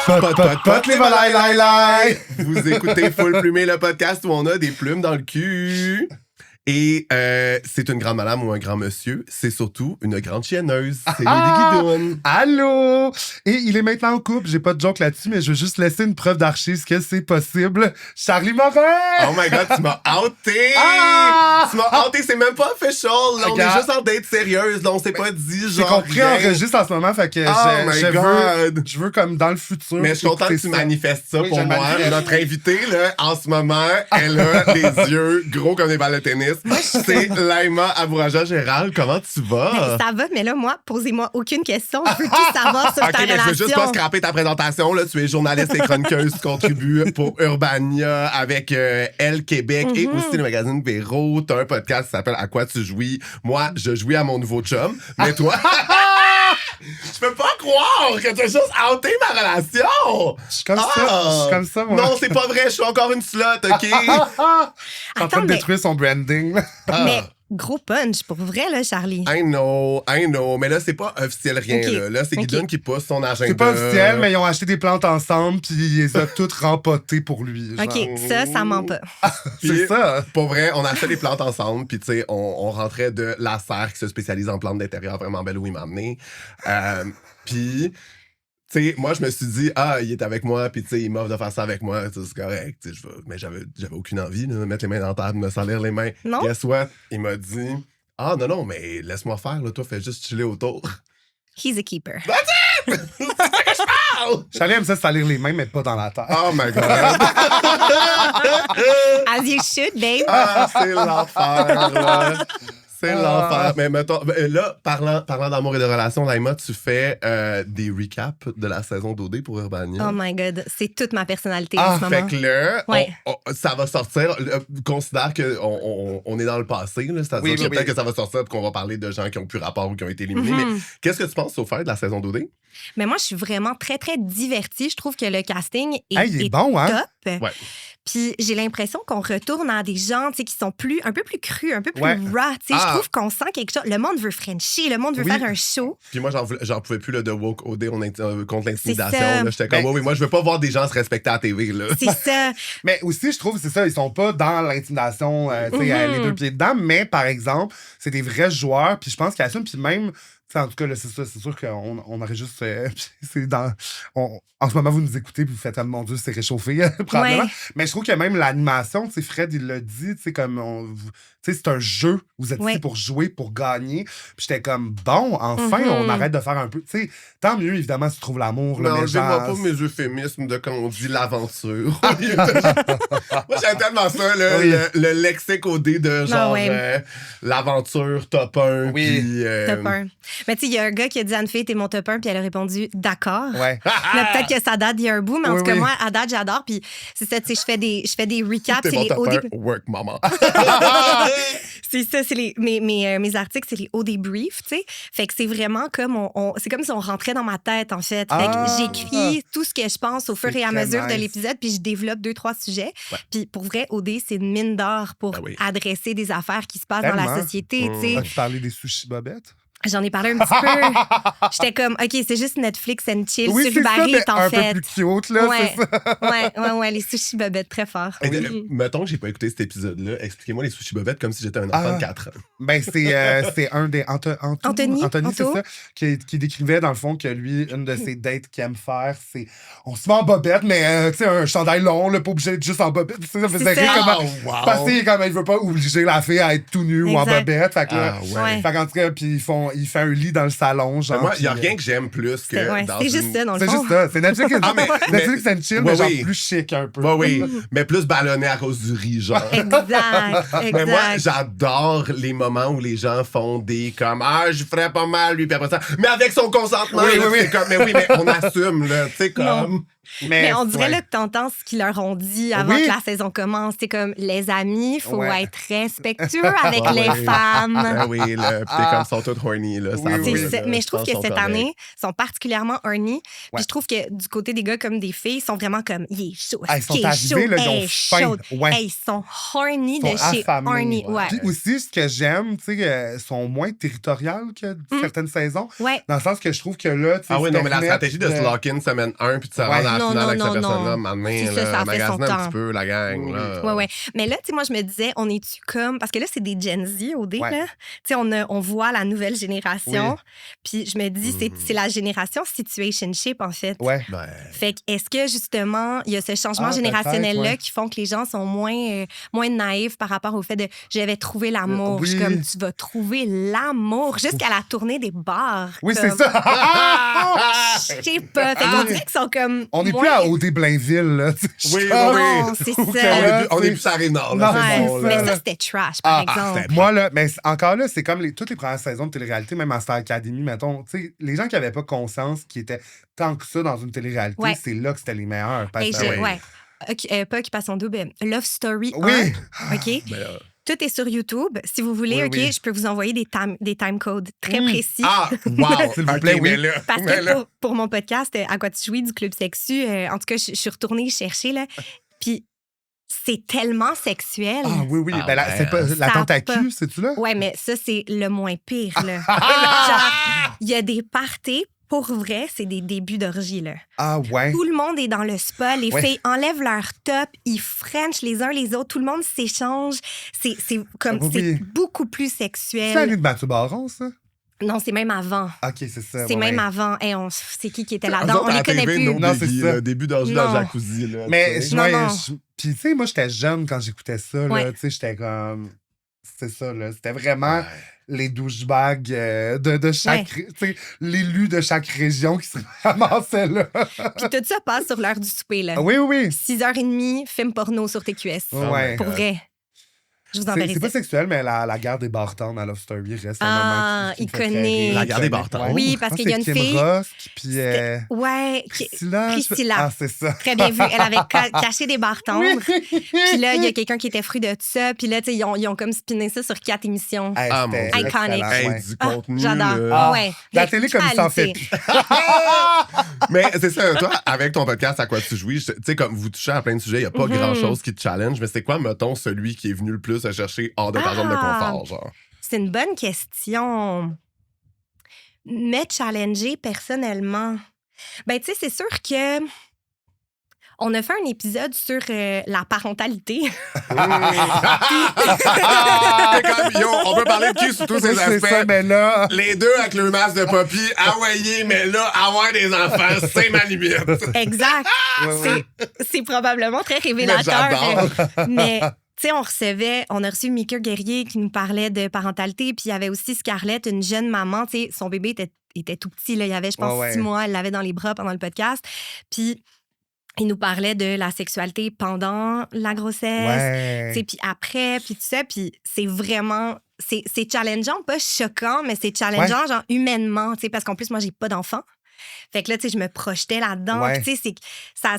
Pot, les volailles, lai, lai. Vous écoutez Full Plumé, le podcast où on a des plumes dans le cul. Et c'est une grande madame ou un grand monsieur. C'est surtout une grande chienneuse. C'est Lily Guidoune. Allô! Et il est maintenant en couple. J'ai pas de joke là-dessus, mais je veux juste laisser une preuve d'archive que c'est possible. Charlie Morin! Oh my God, tu m'as outé! Tu m'as outé, c'est même pas official. Là, on est juste en date sérieuse. Là, on s'est pas dit genre. J'ai compris enregistre en ce moment, fait que je veux comme dans le futur. Mais je suis content que tu manifestes ça pour moi. Notre invitée, là, en ce moment, elle a les yeux gros comme des balles de tennis. C'est Laïma Abouraja-Gérald. Comment tu vas? Ça va, mais là, moi, posez-moi aucune question. Je veux tout savoir sur ta relation. Je veux juste pas scraper ta présentation. Là. Tu es journaliste et chroniqueuse. Tu contribues pour Urbania avec Elle Québec et aussi le magazine Véro. Tu as un podcast qui s'appelle À quoi tu jouis? Moi, je jouis à mon nouveau chum. Mais toi... Je peux pas croire que tu as juste outé ma relation! Je suis comme ça, moi. Non, c'est pas vrai, je suis encore une slot, OK? Je suis en train de détruire son branding. Mais gros punch, pour vrai, là, Charlie. I know. Mais là, c'est pas officiel rien, okay. Là, c'est Guidoune qui pousse son agenda. C'est pas officiel, mais ils ont acheté des plantes ensemble puis ils les ont toutes rempotées pour lui. Genre. OK, ça ment pas. C'est ça. Pour vrai, on a acheté des plantes ensemble, puis tu sais, on rentrait de La Serre qui se spécialise en plantes d'intérieur vraiment belle où il m'a amené. Puis... Tu sais, moi, je me suis dit, il est avec moi, puis tu sais, il m'offre de faire ça avec moi, c'est correct. Mais j'avais aucune envie de mettre les mains dans la table, de me salir les mains. Non? Guess what? Il m'a dit, non, mais laisse-moi faire, là, toi, fais juste chiller autour. He's a keeper. That's it! C'est ça que je parle! Charlie aime ça salir les mains, mais pas dans la tête. Oh my God! As you should, babe. C'est l'enfer, là. C'est l'enfer. Mais mettons, là, parlant d'amour et de relations, Laïma, tu fais des recaps de la saison d'OD pour Urbania. Oh my God, c'est toute ma personnalité en ce moment. Fait que là, ouais. ça va sortir. Considère qu'on est dans le passé. Là, c'est-à-dire que peut-être que ça va sortir et qu'on va parler de gens qui ont plus rapport ou qui ont été éliminés. Mais qu'est-ce que tu penses au fait de la saison d'OD? Mais moi, je suis vraiment très, très divertie. Je trouve que le casting est bon, hein? top. Ouais. Puis j'ai l'impression qu'on retourne à des gens qui sont un peu plus crus, un peu plus raw. Je trouve qu'on sent quelque chose. Le monde veut Frenchie, le monde veut faire un show. Puis moi, j'en pouvais plus là, de woke OD contre l'intimidation. J'étais comme, oui, moi, je veux pas voir des gens se respecter à la TV. Là. C'est ça. Mais aussi, je trouve, c'est ça, ils sont pas dans l'intimidation, les deux pieds dedans, mais par exemple, c'est des vrais joueurs, puis je pense qu'ils assument, puis même... en tout cas, là, c'est ça. C'est sûr qu'on aurait juste... en ce moment, vous nous écoutez puis vous faites « Mon Dieu, c'est réchauffé. » probablement. Ouais. Mais je trouve que même l'animation, Fred, il l'a dit, comme c'est un jeu. Vous êtes ici pour jouer, pour gagner. Puis j'étais comme, bon, enfin, on arrête de faire un peu... tant mieux, évidemment, si tu trouves l'amour. Non, j'aime pas mes euphémismes de quand on dit l'aventure. Moi, j'aime tellement ça, le lexique OD de genre l'aventure, top 1. Oui. Top 1. Mais tu sais, il y a un gars qui a dit Anne-Fille, t'es mon top 1, puis elle a répondu d'accord. Ouais. Là, peut-être que ça date d'il y a un bout, mais en tout cas, moi, à date, j'adore. Puis c'est ça, tu sais, je fais des recaps. C'est mon top 1, work, maman. C'est ça, c'est mes articles, c'est les OD briefs, tu sais. Fait que c'est vraiment comme c'est comme si on rentrait dans ma tête, en fait. Fait que j'écris tout ce que je pense au fur et à mesure de l'épisode, puis je développe 2-3 sujets. Ouais. Puis pour vrai, OD, c'est une mine d'or pour adresser des affaires qui se passent dans la société, tu sais. As-tu parlé des sushis bobettes? J'en ai parlé un petit peu. J'étais comme, OK, c'est juste Netflix and chill. Oui, sur Barry est en un fait. Un peu plus cute, là, ouais. c'est ça. Ouais, les sushis bobettes, très fort. Mettons que j'ai pas écouté cet épisode-là. Expliquez-moi les sushis bobettes comme si j'étais un enfant de 4 ans. Ben, c'est un des... Anthony, c'est ça, qui décrivait, dans le fond, que lui, une de ses dates qu'il aime faire, c'est... On se met en bobette, mais, tu sais, un chandail long, là, pas obligé d'être juste en bobette. Ça faisait rire comment... Parce que comme il veut pas obliger la fille à être tout nu ou en bobette. Fait que là... Fait qu'en tout cas, puis il fait un lit dans le salon, genre. Moi, il n'y a rien que j'aime plus que dans c'est juste ça, dans le fond. C'est juste ça. C'est Netflix and chill, mais genre plus chic un peu. Oui, mais plus ballonné à cause du riz, genre. Exact. Mais moi, j'adore les moments où les gens font des comme « je ferais pas mal, lui, puis après ça. » Mais avec son consentement. Oui. Comme, mais on assume, là. Tu sais, comme... Mais on dirait là que t'entends ce qu'ils leur ont dit avant que la saison commence. C'est comme, les amis, il faut être respectueux avec les femmes. Oui, t'es comme, sont toutes horny. Là, mais je trouve que cette année, ils sont particulièrement horny. Puis je trouve que du côté des gars comme des filles, ils sont vraiment comme, il est chaud, ils sont arrivés, là, ils ont faim. Ils sont horny de chez horny. Puis aussi, ce que j'aime, tu sais, ils sont moins territoriales que certaines saisons. Dans le sens que je trouve que là, non, mais la stratégie de se lock-in semaine 1 puis de se rendre à finale non, avec cette non, personne-là, non. maintenant, C'est ça, là, ça fait magasiner son un temps. petit peu, la gang, là. Ouais, ouais. Mais là, tu sais, moi, je me disais, on est-tu comme... Parce que là, c'est des Gen Z, OD, Ouais. là. Tu sais, on voit la nouvelle génération. Oui. Puis je me dis, c'est la génération situationship, en fait. Ouais. Ben, Fait que est-ce que, justement, il y a ce changement Ah, générationnel-là peut-être, ouais. qui font que les gens sont moins naïfs par rapport au fait de « je vais trouver l'amour Oui. Je suis comme « tu vas trouver l'amour » jusqu'à la tournée des bars. Oui, comme... c'est ça. Je sais pas. Fait qu'on dirait qu'ils sont comme On n'est moins... plus à OD Blainville, là. Oui, Non, c'est ça. on est plus à Rive-Nord, Non, là. c'est C'est Ouais, bon, ça. mais là. ça, c'était trash, par exemple. c'était- Moi, là, mais encore là, c'est comme toutes les premières saisons de télé-réalité, même en Star Academy, mettons. Tu sais, les gens qui n'avaient pas conscience qui étaient tant que ça dans une télé-réalité, Ouais. c'est là que c'était les meilleurs. Parce Hey, que- ouais. Pas Occupation Double. Love Story Oui. 1. OK? Ben, Tout est sur YouTube. Si vous voulez, Oui, OK, oui. je peux vous envoyer des time codes très précis. Ah, wow! S'il vous plaît, Ok, oui. mais là, Parce mais que là- pour mon podcast, À quoi tu jouis du Club Sexu, en tout cas, je suis retournée chercher, là. Puis c'est tellement sexuel. Ah oui, oui. Ah Ben, ouais, c'est pas, ça la tente à a pas- cul, c'est-tu là? Ouais, mais ça, c'est le moins pire, là. Ah! Genre, il y a des parties, pour vrai, c'est des débuts d'orgie, là. Ah ouais. Tout le monde est dans le spa. Les Ouais. filles enlèvent leur top, ils frenchent les uns les autres. Tout le monde s'échange. C'est comme Ah oui, c'est oui. beaucoup plus C'est sexuel. l'année de Mathieu Baron, ça? Non, c'est même avant. OK, c'est ça. C'est ouais, même ouais. avant. Hey, c'est qui était Eux là-dedans? autres, On à les la connaît TV, plus. no Non, c'est biggie, ça. là, début d'orgie dans Non. le jacuzzi. Là, Mais, tu sais. Non, ouais, non. puis, tu sais, moi, j'étais jeune quand j'écoutais ça, là. Ouais. Tu sais, j'étais comme. C'est ça, là. C'était vraiment les douchebags de chaque. Tu sais, l'élu de chaque région qui se ramassaient là. Puis tout ça passe sur l'heure du souper, là. Ah oui, oui, oui. 6h30, film porno sur TQS. Ouais. Pour vrai. Je vous enverrai C'est pas ça. sexuel, mais la guerre des bartends à Love Story reste Ah, un moment qui me fait très iconique. rire. La guerre des bartends. Oui, parce qu'il y a une Kim fille- Ross, puis Ouais, Priscilla. Priscilla. Ah, c'est ça. très bien vu. Elle avait caché des barres tendres. Puis là, il y a quelqu'un qui était fruit de ça. Puis là, tu sais, ils ont comme spiné ça sur 4 émissions. Hey, Ah, c'était mon Dieu. excellent, Iconic. Hey, ouais. du Ah, contenu. j'adore. là. Ouais. La De télé comme il s'en fait qualité. plus. Mais c'est ça, toi, avec ton podcast, à quoi tu jouis, tu sais, comme vous touchez à plein de sujets, il n'y a pas grand-chose qui te challenge, mais c'est quoi, mettons, celui qui est venu le plus à chercher hors de ta zone de confort, genre? C'est une bonne question. Me challenger personnellement. Ben, tu sais, c'est sûr que. On a fait un épisode sur la parentalité. C'est comme, yo, on peut parler de cul sur tous ces C'est ça, aspects. mais là. Les deux avec le masque de Poppy, envoyé, mais là, avoir des enfants, c'est ma limite. Exact. C'est probablement très révélateur. j'adore. Mais tu sais, on a reçu Mika Guerrier qui nous parlait de parentalité, puis il y avait aussi Scarlett, une jeune maman, tu sais, son bébé était tout petit, là, il y avait, je pense, 6 mois, elle l'avait dans les bras pendant le podcast, puis il nous parlait de la sexualité pendant la grossesse, Ouais. tu sais, puis après, puis tout ça, puis c'est vraiment... C'est challengeant, pas choquant, mais c'est challengeant, genre humainement, tu sais, parce qu'en plus, moi, j'ai pas d'enfant. Fait que là, tu sais, je me projetais là-dedans. Ouais. Puis, tu sais, c'est que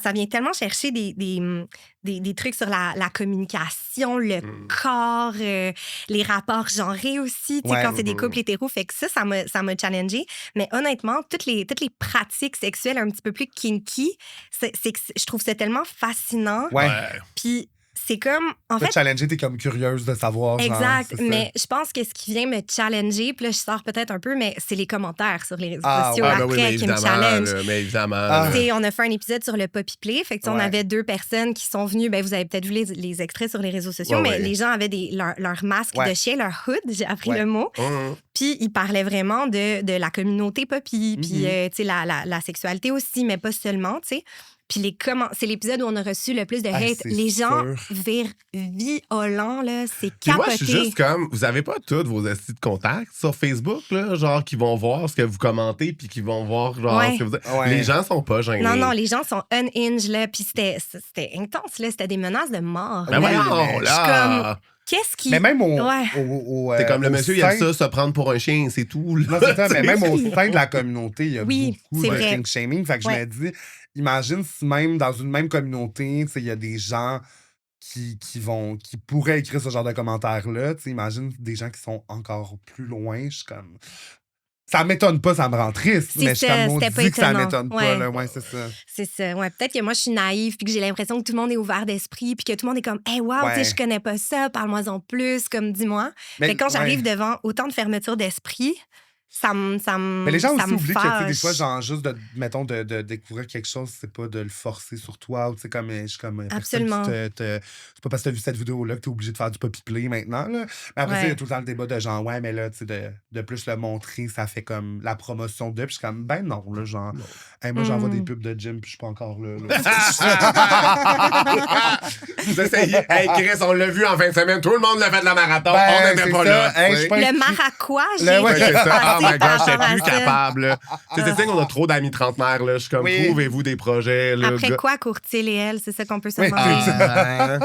ça vient tellement chercher des trucs sur la communication, le corps, les rapports genrés aussi, tu sais, Ouais. quand c'est des couples hétéros. Fait que ça m'a challengée. Mais honnêtement, toutes les pratiques sexuelles un petit peu plus kinky, c'est que je trouve ça tellement fascinant. Ouais. Puis, c'est comme, en Toi, fait, challenger, t'es comme curieuse de savoir. genre, exact, c'est ça. mais je pense que ce qui vient me challenger, puis là, je sors peut-être un peu, mais c'est les commentaires sur les réseaux Ah, sociaux ouais, après mais qui me évidemment, challenge. là, mais évidemment. Ah. là. Tu sais, on a fait un épisode sur le Poppy Play. Fait que, tu sais, on Ouais. avait 2 personnes qui sont venues. Ben, vous avez peut-être vu les extraits sur les réseaux sociaux, Ouais, mais ouais. les gens avaient leur masque Ouais. de chien, leur hood, j'ai appris Ouais. le mot. Hum. Puis ils parlaient vraiment de la communauté Poppy, puis Mhm. tu sais, la sexualité aussi, mais pas seulement, tu sais. Puis c'est l'épisode où on a reçu le plus de Ah, hate. c'est Les gens sûr. virent violents, là. C'est Puis moi, capoté. je suis juste comme, vous avez pas tous vos astuces de contact sur Facebook, là, genre, qui vont voir ce que vous commentez, puis qui vont voir, genre, Ouais. ce que vous... Ouais. Les gens sont pas gênés. Non, les gens sont unhinged, là. Puis c'était intense, là. C'était des menaces de mort. Ben Ouais, voyons, mais là! Qu'est-ce qui... Mais même Ouais. C'est comme le au monsieur, il aime sein- ça, se prendre pour un chien, c'est tout. Là. Non, c'est ça, mais même au sein de la communauté, il y a Oui, beaucoup c'est de vrai. kink shaming. Fait que Ouais. je me dis, imagine si même dans une même communauté, tu sais, il y a des gens qui pourraient écrire ce genre de commentaires-là. Tu sais, imagine des gens qui sont encore plus loin. Je suis comme. Ça m'étonne pas, ça me rend triste, C'est mais je suis ça, comme c'était maudit pas que ça étonnant. m'étonne pas. Ouais. Là. Ouais, c'est ça. C'est ça. Ouais, peut-être que moi, je suis naïve puis que j'ai l'impression que tout le monde est ouvert d'esprit puis que tout le monde est comme « Hey, wow, Ouais. tu sais, je connais pas ça, parle-moi en plus, comme dis-moi. » Mais Fait que quand j'arrive ouais. devant autant de fermeture d'esprit, Mais les gens aussi oublient que des fois, fâche. genre, juste mettons, de découvrir quelque chose, c'est pas de le forcer sur toi. Ou tu sais, comme, je suis comme. Absolument. C'est pas parce que t'as vu cette vidéo-là que t'es obligé de faire du poppy play maintenant. Là. Mais après, il y a tout le temps le débat de genre, ouais, mais là, tu sais, de plus le montrer, ça fait comme la promotion de. Puis je suis comme, ben non, là, genre. Hey, moi, j'envoie des pubs de gym, puis je suis pas encore là. Vous essayez. Hey, Chris, on l'a vu en fin de semaine. Tout le monde l'a fait de la marathon. On n'était pas là. Hey, Le maraquois, j'ai C'est ça. Oh my God, passé j'étais par plus ça. capable. là. C'est signe qu'on a trop d'amis trentenaires. Là. Je suis comme, Oui. trouvez-vous des projets. Là, Après gars. quoi, court-il et elle? C'est ça qu'on peut se Oui. demander.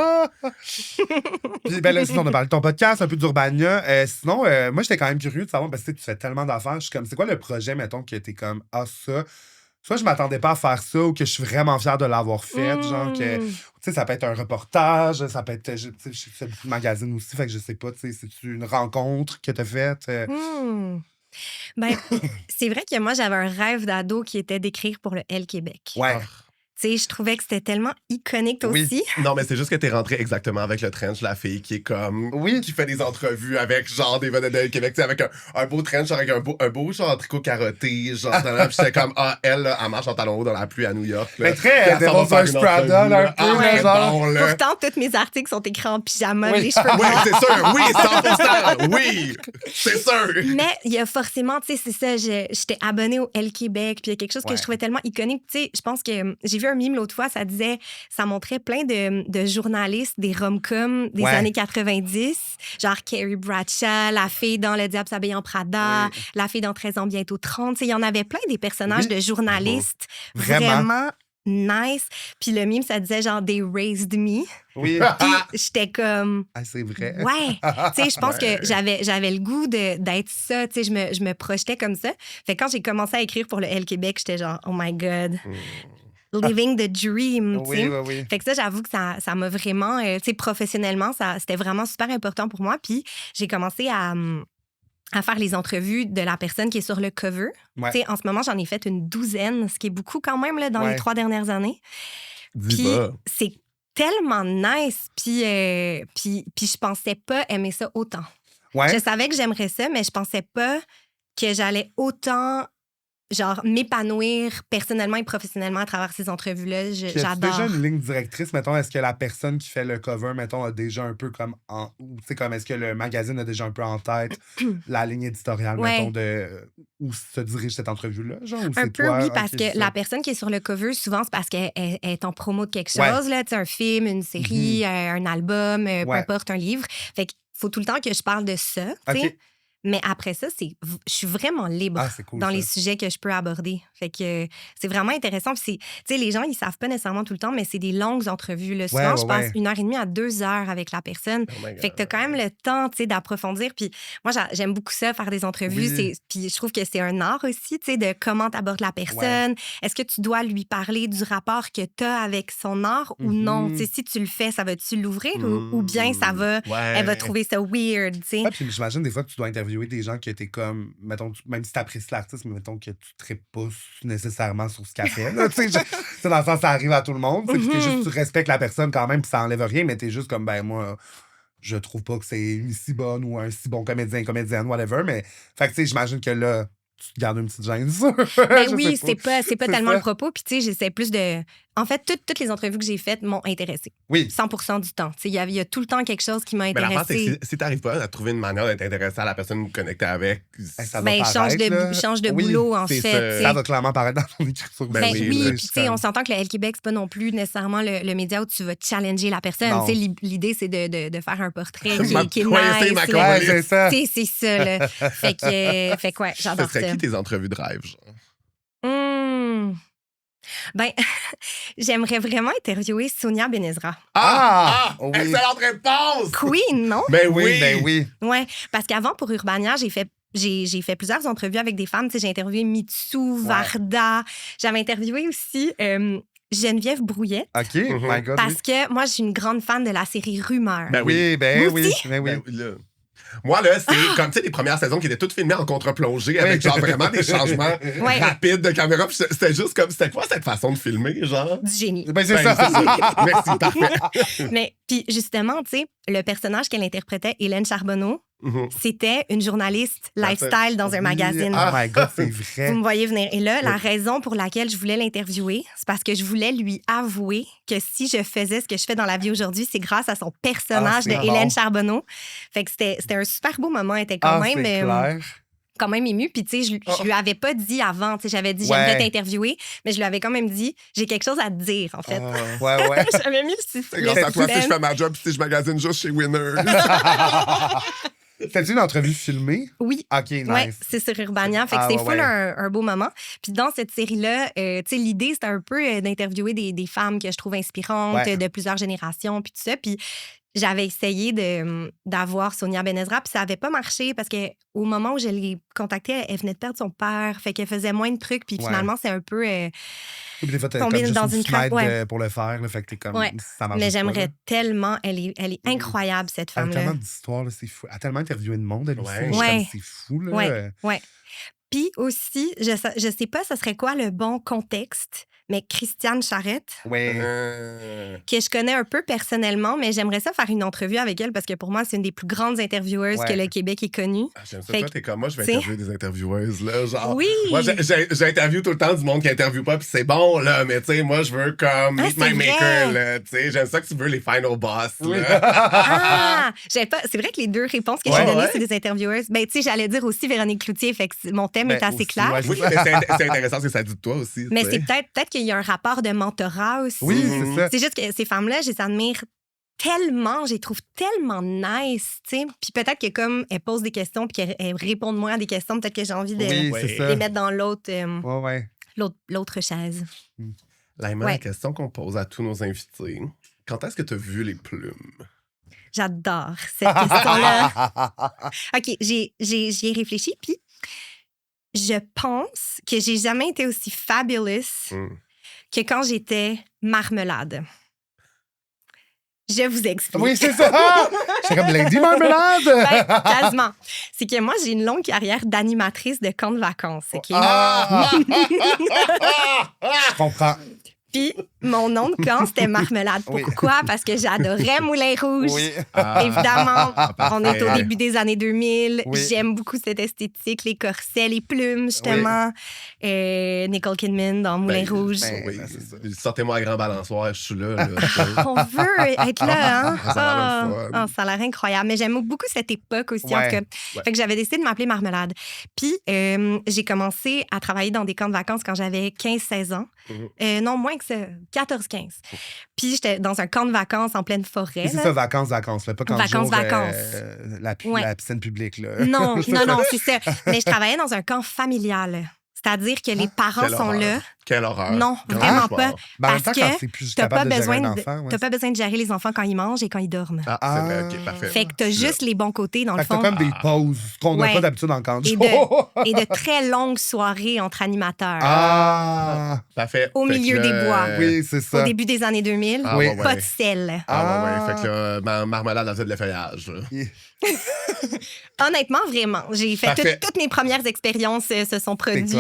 Puis, ben là, sinon, on a parlé de ton podcast, un peu d'Urbania. Sinon, moi, j'étais quand même curieux de savoir, parce que tu fais tellement d'affaires. Je suis comme, c'est quoi le projet, mettons, que t'es comme, ça. Soit je m'attendais pas à faire ça ou que je suis vraiment fière de l'avoir fait. Genre que, tu sais, ça peut être un reportage, ça peut être, je fais beaucoup de magazines aussi, fait que je sais pas, tu sais, c'est-tu une rencontre que t'as faite? Ben, c'est vrai que moi, j'avais un rêve d'ado qui était d'écrire pour le L Québec. Ouais. Tu sais, je trouvais que c'était tellement iconique Oui. aussi. Non, mais c'est juste que t'es rentré exactement avec le trench, la fille qui est comme. Oui. Qui fait des entrevues avec genre des vedettes de Québec, tu sais, avec un beau trench, genre, avec un beau genre tricot carotté, genre, puis j'étais comme, elle, là, elle marche en talons hauts dans la pluie à New York. Là. Mais très Puis elle s'en va Devil's faire une Prada, entrevue, là, un là. peu, Ah, là, ouais, genre. bon, là. Pourtant, tous mes articles sont écrits en pyjama, Oui. les cheveux Oui, blancs. c'est sûr, oui, 100%, oui, c'est sûr. Mais il y a forcément, tu sais, c'est ça, j'étais abonnée au L Québec, puis il y a quelque chose que Ouais. je trouvais tellement iconique. Tu sais, je pense que j'ai vu un meme l'autre fois, ça disait, ça montrait plein de journalistes des rom-coms des Ouais. années 90, genre Carrie Bradshaw, la fille dans Le Diable s'habille en Prada, Oui. la fille dans 13 ans bientôt 30. Tu sais, il y en avait plein des personnages Oui. de journalistes Vraiment. vraiment nice. Puis le meme, ça disait genre « They raised me Oui. ». Puis j'étais comme... Ah, c'est vrai. Ouais, tu sais, je pense que j'avais le goût d'être ça, tu sais, je me projetais comme ça. Fait que quand j'ai commencé à écrire pour le L Québec, j'étais genre, oh my God, living the dream, tu sais. Oui, oui, oui. Fait que ça, j'avoue que ça m'a vraiment, tu sais, professionnellement, c'était vraiment super important pour moi. Puis j'ai commencé à faire les entrevues de la personne qui est sur le cover. Ouais. Tu sais, en ce moment, j'en ai fait une 12, ce qui est beaucoup quand même là, dans Ouais. les 3 dernières années. Dis Puis pas. c'est tellement nice. Puis je pensais pas aimer ça autant. Ouais. Je savais que j'aimerais ça, mais je pensais pas que j'allais autant, genre, m'épanouir personnellement et professionnellement à travers ces entrevues-là. Puis, as-tu J'adore. déjà une ligne directrice, mettons, est-ce que la personne qui fait le cover, mettons, a déjà un peu comme ou tu sais, comme est-ce que le magazine a déjà un peu en tête la ligne éditoriale, Ouais. mettons, de où se dirige cette entrevue-là, genre, ou Un c'est peu, toi? oui, Ok, parce c'est que la ça. personne qui est sur le cover, souvent, c'est parce qu'elle est en promo de quelque Ouais. chose, là, tu sais, un film, une série, un album, peu Ouais. importe, un livre. Fait qu'il faut tout le temps que je parle de ça, tu sais. Ok. Mais après ça, je suis vraiment libre Ah, c'est cool, dans ça. les sujets que je peux aborder. Fait que c'est vraiment intéressant. Puis tu sais, les gens, ils savent pas nécessairement tout le temps, mais c'est des longues entrevues. Là. Souvent, Ouais, je ouais, passe ouais. 1h30 à 2 heures avec la personne. Oh my God. Fait que t'as quand même le temps, tu sais, d'approfondir. Puis moi, j'aime beaucoup ça, faire des entrevues. Oui. Puis je trouve que c'est un art aussi, tu sais, de comment t'abordes la personne. Est-ce que tu dois lui parler du rapport que t'as avec son art ou non? Tu sais, si tu le fais, ça va-tu l'ouvrir ou bien ça va... Ouais. Elle va trouver ça weird, tu sais. Ouais, puis j'imagine des fois que tu dois interviewer des gens qui étaient comme, mettons, même si tu apprécies l'artiste, mais mettons que tu traites pas nécessairement sur ce qu'elle fait. Là, tu sais, dans le sens, ça arrive à tout le monde. Tu sais, puis t'es juste, tu respectes la personne quand même, puis ça enlève rien, mais t'es juste comme, ben moi, je trouve pas que c'est une si bonne ou un si bon comédienne, whatever. Mais, fait que tu sais, j'imagine que là, tu te gardes une petite gêne, ça. Ben Je oui, sais c'est pas C'est tellement ça. le propos. Puis, tu sais, j'essaie plus de. En fait, toutes les entrevues que j'ai faites m'ont intéressée. Oui. 100% du temps. Tu sais, il y a tout le temps quelque chose qui m'a Mais la part, c'est intéressée. que si t'arrives pas à trouver une manière d'être intéressé à la personne connectée avec, Ça va Ben, paraître, là. change de Oui, boulot, en c'est fait. ça. tu sais. Ça va clairement paraître dans ton écriture. Ben Ben oui, oui, là, puis tu sais, on s'entend que le L Québec, c'est pas non plus nécessairement le média où tu vas challenger la personne. Non. Tu sais, l'idée, c'est de faire un portrait Ma qui est coincée, nice. ma là. Ouais, c'est ça. Tu sais, c'est ça, là. Fait que ouais, Ce j'adore serait ça. qui tes entrevues de rêve, genre? Ben, j'aimerais vraiment interviewer Sonia Benezra. Oui. Excellente réponse! Queen, non? Ben Oui, oui! ben oui. Ouais, parce qu'avant, pour Urbania, j'ai fait plusieurs entrevues avec des femmes. Tu sais, j'ai interviewé Mitsou, Varda. J'avais interviewé aussi Geneviève Brouillet. OK, my God. Parce que moi, je suis une grande fan de la série Rumeurs. Ben oui. Oui, ben Vous oui. aussi? Ben oui. Ben oui, là. Moi, là, c'est comme, tu sais, les premières saisons qui étaient toutes filmées en contre-plongée avec, genre, vraiment des changements Ouais. rapides de caméra. Puis c'était juste comme, c'était quoi cette façon de filmer, genre? Du génie. Ben, c'est Ben, ça. c'est ça. Merci, parfait. Mais puis justement, tu sais, le personnage qu'elle interprétait, Hélène Charbonneau, C'était une journaliste lifestyle dans un magazine. Oh my God, c'est vrai. Vous me voyez venir. Et là, la raison pour laquelle je voulais l'interviewer, c'est parce que je voulais lui avouer que si je faisais ce que je fais dans la vie aujourd'hui, c'est grâce à son personnage de Hélène Charbonneau. Fait que c'était un super beau moment. Elle était quand même émue. Puis, tu sais, je lui avais pas dit avant. Tu sais, j'avais dit, j'aimerais t'interviewer, mais je lui avais quand même dit, j'ai quelque chose à te dire, en fait. Ouais. J'avais mis le c'est grâce à toi si je fais ma job, si je magasine juste chez Winner. T'as-tu une entrevue filmée? Oui. OK, nice. Ouais, c'est sur Urbania. Fait que c'est full un beau moment. Puis dans cette série-là, tu sais, l'idée, c'était un peu d'interviewer des femmes que je trouve inspirantes de plusieurs générations, puis tout ça. Puis j'avais essayé d'avoir Sonia Benezra, puis ça n'avait pas marché parce qu'au moment où je l'ai contactée, elle venait de perdre son père, fait qu'elle faisait moins de trucs, puis finalement, c'est un peu tombé dans une trappe pour le faire, là, fait que t'es comme, ça marche. Mais j'aimerais tellement, elle est incroyable, cette femme-là. Elle a tellement d'histoires, là, c'est fou. Elle a tellement interviewé de monde, elle aussi. C'est fou, là. Ouais. Puis aussi, je sais pas ce serait quoi le bon contexte, mais Christiane Charette, que je connais un peu personnellement, mais j'aimerais ça faire une entrevue avec elle parce que pour moi, c'est une des plus grandes intervieweuses que le Québec ait connue. J'aime ça. Toi, t'es comme moi, je vais interviewer des intervieweuses. Là, genre, oui! Moi, j'interviewe tout le temps du monde qui interviewe pas, puis c'est bon, là, mais tu sais, moi, je veux comme Meet My Maker. Là, j'aime ça que tu veux les final boss. Là. C'est vrai que les deux réponses que j'ai données, c'est des intervieweuses. Ben, tu sais, j'allais dire aussi Véronique Cloutier, fait que mon thème est assez clair. Oui, mais c'est intéressant ce que ça dit de toi aussi. Mais c'est peut-être qu'il y a un rapport de mentorat aussi. Oui, c'est ça. C'est juste que ces femmes-là, je les admire tellement, je les trouve tellement nice, tu sais. Puis peut-être que comme elles posent des questions puis qu'elles répondent moins à des questions, peut-être que j'ai envie de les mettre dans l'autre chaise. La question qu'on pose à tous nos invités, quand est-ce que tu as vu les plumes? J'adore cette question-là. OK, j'y ai réfléchi, puis je pense que j'ai jamais été aussi fabulous que quand j'étais Marmelade. Je vous explique. Oui, c'est ça! C'est comme Lady Marmelade! Quasiment. C'est que moi, j'ai une longue carrière d'animatrice de camp de vacances. OK? Je comprends. Puis, mon nom de camp, c'était Marmelade. Pourquoi? Parce que j'adorais Moulin Rouge. Oui. Évidemment, on est au début des années 2000. J'aime beaucoup cette esthétique, les corsets, les plumes, justement. Nicole Kidman dans Moulin Rouge. Sortez-moi à Grand Balançoire, je suis là. On veut être là, hein? Ça a l'air incroyable. Mais j'aime beaucoup cette époque aussi. En tout cas. Fait que j'avais décidé de m'appeler Marmelade. Puis, j'ai commencé à travailler dans des camps de vacances quand j'avais 15-16 ans. Non, moins que ça, 14-15. Puis j'étais dans un camp de vacances en pleine forêt. C'est ça, vacances, là, pas quand vacances. La piscine publique. Là. Non, c'est ça. Mais je travaillais dans un camp familial. C'est-à-dire que les parents sont là. Quelle horreur. Non, vraiment pas. Parce que t'as pas besoin de gérer les enfants quand ils mangent et quand ils dorment. C'est vrai, OK, parfait. Fait que t'as juste les bons côtés, dans le fond. T'as comme des pauses qu'on n'a pas d'habitude dans le camp de jour. Et de très longues soirées entre animateurs. Parfait. Au milieu des bois. Oui, c'est ça. Au début des années 2000. Pas de sel. Fait que Marmelade dans le feuillage. Honnêtement, vraiment. J'ai fait toutes mes premières expériences se sont produites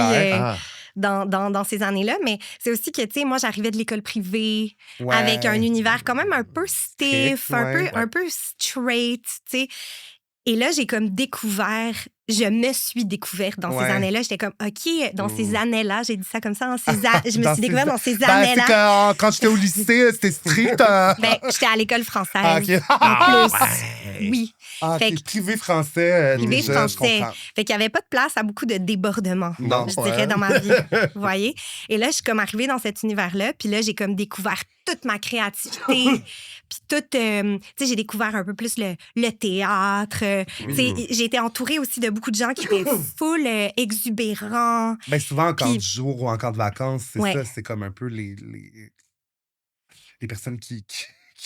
dans ces années-là. Mais c'est aussi que, tu sais, moi, j'arrivais de l'école privée avec un univers quand même un peu stiff, un peu straight, tu sais. Et là, j'ai comme je me suis découverte dans ces années-là. J'étais comme, OK, dans ces années-là, j'ai dit ça comme ça, je me suis découverte dans ces années-là. Quand j'étais au lycée, c'était strict. J'étais à l'école française. Okay. En plus, oui. Privé français. Privé français. Fait qu'il n'y avait pas de place à beaucoup de débordements, je dirais, dans ma vie. Vous voyez? Et là, je suis comme arrivée dans cet univers-là, puis là, j'ai comme découvert toute ma créativité. Puis tout, tu sais, j'ai découvert un peu plus le théâtre. Tu sais, j'ai été entourée aussi de beaucoup de gens qui étaient full exubérants. Ben souvent, en camp de jour ou en camp de vacances, c'est ça, c'est comme un peu les personnes qui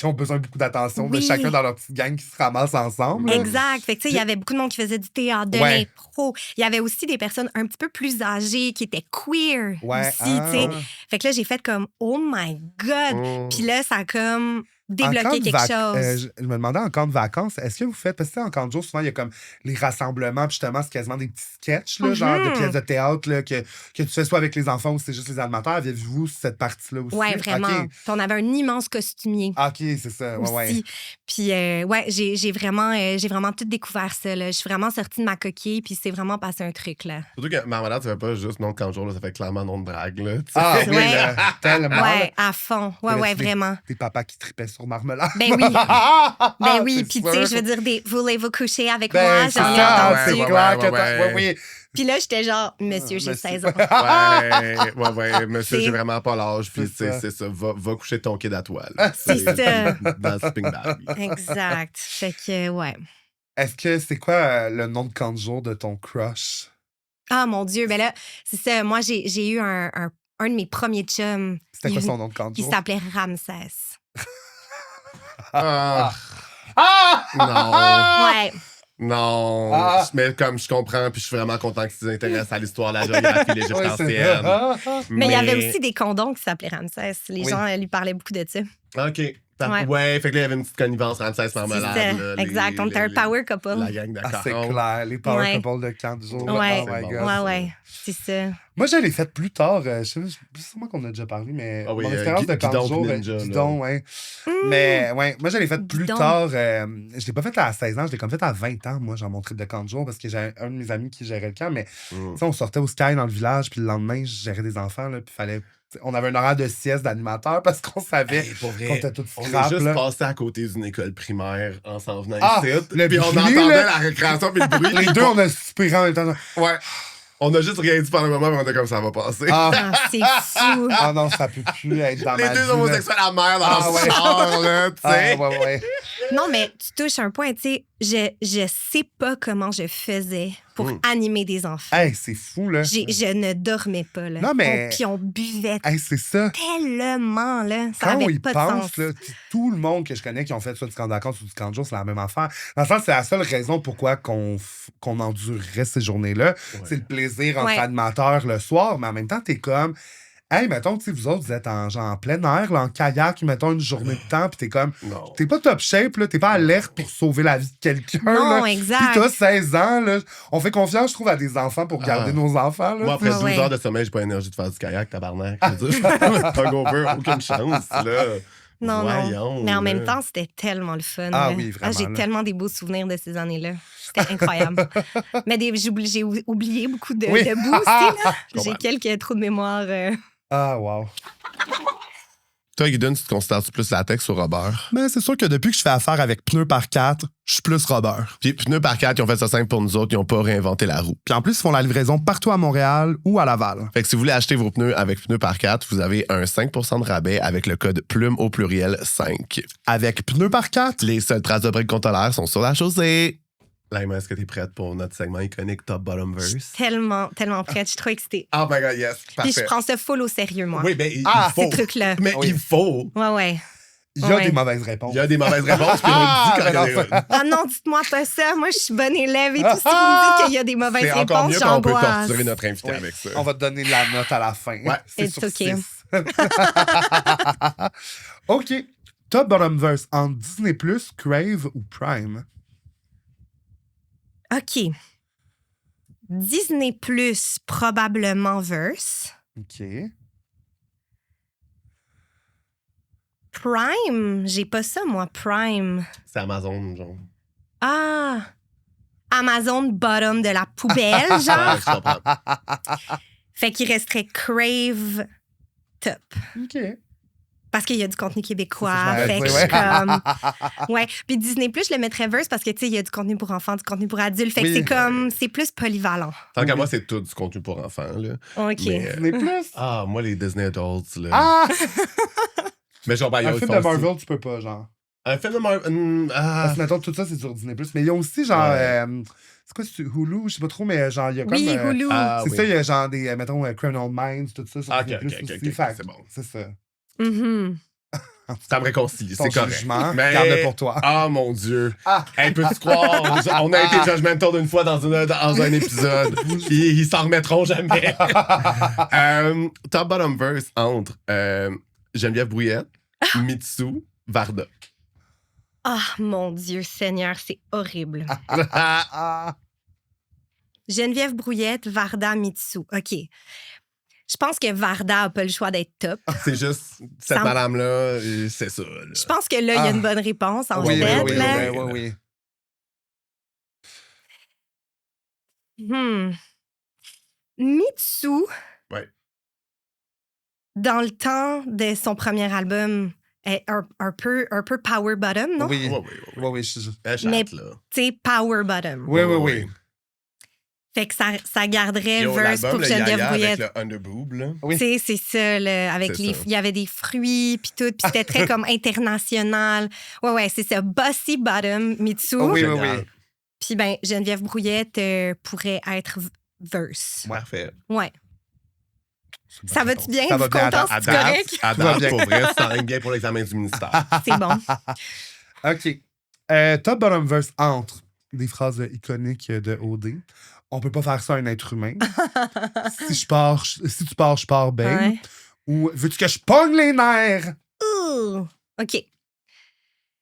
ont besoin de beaucoup d'attention, de chacun dans leur petite gang qui se ramasse ensemble. Exact. Fait que, tu sais, il y avait beaucoup de monde qui faisait du théâtre, de l'impro. Il y avait aussi des personnes un petit peu plus âgées qui étaient queer aussi, tu sais. Fait que là, j'ai fait comme, oh my God! Puis là, ça a comme débloquer quelque chose. Je me demandais en camp de vacances, est-ce que vous faites... Parce que en camp de jour, souvent, il y a comme les rassemblements, puis justement, c'est quasiment des petits sketchs, là, genre de pièces de théâtre là, que tu fais soit avec les enfants ou c'est juste les animateurs. Avez-vous cette partie-là aussi? Oui, vraiment. Okay. Puis on avait un immense costumier. OK, c'est ça. Ouais. Puis, j'ai vraiment tout découvert ça. Là. Je suis vraiment sortie de ma coquille, puis c'est vraiment passé un truc, là. Surtout que Marmalade, ça fait pas juste nom de camp de jour, là, ça fait clairement nom de drague, là. Ah oui, là, tellement. Ouais, à fond. Ouais, vraiment. Des papas qui tripaient sur Marmelade. Ben oui. Puis, tu sais, je veux dire, voulez-vous coucher avec moi? J'en ai entendu. C'est clair que oui. Puis là, j'étais genre, monsieur, j'ai 16 ans. Ouais, monsieur, j'ai vraiment pas l'âge. Puis c'est ça, va coucher ton kid à toi. C'est ça. Dans le sleeping bag. Exact. Fait que, ouais. Est-ce que c'est quoi le nom de camp de jour de ton crush? Ah, mon Dieu. Ben là, c'est ça. Moi, j'ai eu un de mes premiers chums. C'était quoi son nom de camp de jour? Il s'appelait Ramsès. Non. Ouais. Non, mais comme je comprends, puis je suis vraiment content que tu t'intéresses à l'histoire de la géographie, l'Égypte ancienne. Mais il y avait aussi des condoms qui s'appelaient Ramsès. Les gens lui parlaient beaucoup de ça. OK. Ouais, fait que là, il y avait une petite connivence Ramsès Marmelade. Exact, on était un power couple. La gang d'accord. C'est clair, les power couple de camp du jour. Ouais. Oh my God. Ouais, c'est ça. Moi, je l'ai fait plus tard. Je sais sûrement qu'on a déjà parlé, mais mon expérience de camp du jour, Guidon, ouais. Mais ouais, moi, je l'ai fait plus tard. Je l'ai pas fait à 16 ans, je l'ai comme fait à 20 ans, moi, genre mon trip de camp de jour, parce que j'ai un de mes amis qui gérait le camp, mais on sortait au Sky dans le village, puis le lendemain, je gérais des enfants, là, puis fallait... On avait un horaire de sieste d'animateur parce qu'on savait qu'on était tous scrap. On est juste passé à côté d'une école primaire en s'en venant ici. Puis on entendait la récréation puis le bruit. Les deux, on a soupiré en même temps. Ouais. On a juste rien dit pendant le moment, mais on était comme ça va passer. C'est fou. Ah non, ça peut plus être dans ma vie. Les deux homosexuels à mère dans le char, là, tu sais. Ouais. Non, mais tu touches un point, tu sais, je sais pas comment je faisais pour animer des enfants. Hey, c'est fou, là. Je ne dormais pas, là. Non, mais... Puis on buvait c'est ça. tellement, là. Ça Quand avait on pas y de pense, sens. là, tout le monde que je connais qui ont fait soit du camp de vacances ou du camp de jour, c'est la même affaire. Dans le sens, c'est la seule raison pourquoi qu'on endurerait ces journées-là. Ouais. C'est le plaisir entre animateurs le soir, mais en même temps, t'es comme... Hey, mettons, tu sais, vous autres, vous êtes en plein air, là, en kayak, mettons une journée de temps, puis t'es comme... Non. T'es pas top shape, là, t'es pas alerte pour sauver la vie de quelqu'un, non, là. exact. Puis t'as 16 ans, là. On fait confiance, je trouve, à des enfants pour garder nos enfants, là. Moi, après 12 heures de sommeil, j'ai pas l'énergie de faire du kayak, tabarnak. Hungover, aucune chance, là. Non. Mais en même temps, c'était tellement le fun. Ah oui, vraiment. J'ai tellement des beaux souvenirs de ces années-là. C'était incroyable. Mais j'ai oublié beaucoup de bouts aussi, là. J'ai quelques trous de mémoire. Ah, wow. Toi, Guidon, tu te considères-tu plus latex ou rubber? Mais c'est sûr que depuis que je fais affaire avec Pneus par 4, je suis plus rubber. Puis Pneus par 4, ils ont fait ça simple pour nous autres, ils ont pas réinventé la roue. Puis en plus, ils font la livraison partout à Montréal ou à Laval. Fait que si vous voulez acheter vos pneus avec Pneus par 4, vous avez un 5% de rabais avec le code plume au pluriel 5. Avec Pneus par 4? Les seules traces de briques contrôleurs sont sur la chaussée. Laima, est-ce que t'es prête pour notre segment iconique Top Bottom Verse? Je suis tellement prête. Je suis trop excitée. Oh my God, yes. Parfait. Puis je prends ça full au sérieux, moi. Oui, mais il faut. Ces trucs-là. Mais il faut. Ouais. Il y a des mauvaises réponses. Il y a des mauvaises réponses, puis on le dit quand il y en a une. Ah non, dites-moi pas ça. Moi, je suis bonne élève et tout. Si vous me dites qu'il y a des mauvaises réponses, c'est encore mieux qu'on peut j'angoisse. torturer notre invité avec ça. On va te donner la note à la fin. Ouais, c'est sur 6. OK. Top Bottom Verse en Disney+, Crave ou Prime? OK. Disney+, probablement Verse. OK. Prime, j'ai pas ça, moi, Prime. C'est Amazon, genre. Ah! Amazon bottom de la poubelle, genre. Ouais, je comprends. Fait qu'il resterait Crave top. OK. Parce qu'il y a du contenu québécois. Ça, fait que je suis comme... Ouais. Puis Disney+, je le mettrais Verse parce que, tu sais, il y a du contenu pour enfants, du contenu pour adultes. Fait que c'est comme... C'est plus polyvalent. Tant qu'à moi, c'est tout du contenu pour enfants, là. OK. Mais, Disney+. Ah, moi, les Disney Adults, là. Ah! Mais genre, un film de Marvel, tu peux pas, genre. Un film de Marvel... Parce que, mettons, tout ça, c'est sur Disney+. Mais il y a aussi, genre... c'est quoi, c'est Hulu? Je sais pas trop, mais genre, il y a comme... Oui, Hulu. C'est ça, il y a genre des, mettons, Criminal Minds, tout ça, sur Disney+. OK, c'est bon. C'est ça. Mm-hmm. Ça me réconcilie, Ton c'est correct. Jugement, mais... garde-le pour toi. Ah, mon Dieu. Hey, peux-tu croire? On a été judgmental une fois dans un épisode. Ils s'en remettront jamais. Top Bottom Verse entre Geneviève Brouillette, Mitsu, Varda. Ah, mon Dieu Seigneur, c'est horrible. Geneviève Brouillette, Varda Mitsou. OK. Je pense que Varda n'a pas le choix d'être top. C'est juste, cette madame-là, c'est ça. Là. Je pense que là, il y a une bonne réponse, en fait. Oui. Mitsou, ouais. dans le temps de son premier album, est un peu power bottom, non? Oui. Mais, tu sais, power bottom. Oui. Fait que ça garderait verse pour Geneviève Brouillette. Avec le underboob, là. Oui. Tu sais, c'est ça, là, avec il y avait des fruits, puis tout, puis c'était très comme international. Ouais, c'est ça. Bossy bottom, Mitsou. Oui. Puis ben, Geneviève Brouillette pourrait être verse. Parfait. Ouais. Ça va-tu bien? Ça va Vous bien, contents? C'est correct? À date, pour vrai, ça règne bien pour l'examen du ministère. C'est bon. OK. Top bottom verse entre des phrases iconiques de OD. On peut pas faire ça à un être humain. Si tu pars, je pars bien. Ouais. Ou veux-tu que je pogne les nerfs? Ouh! OK.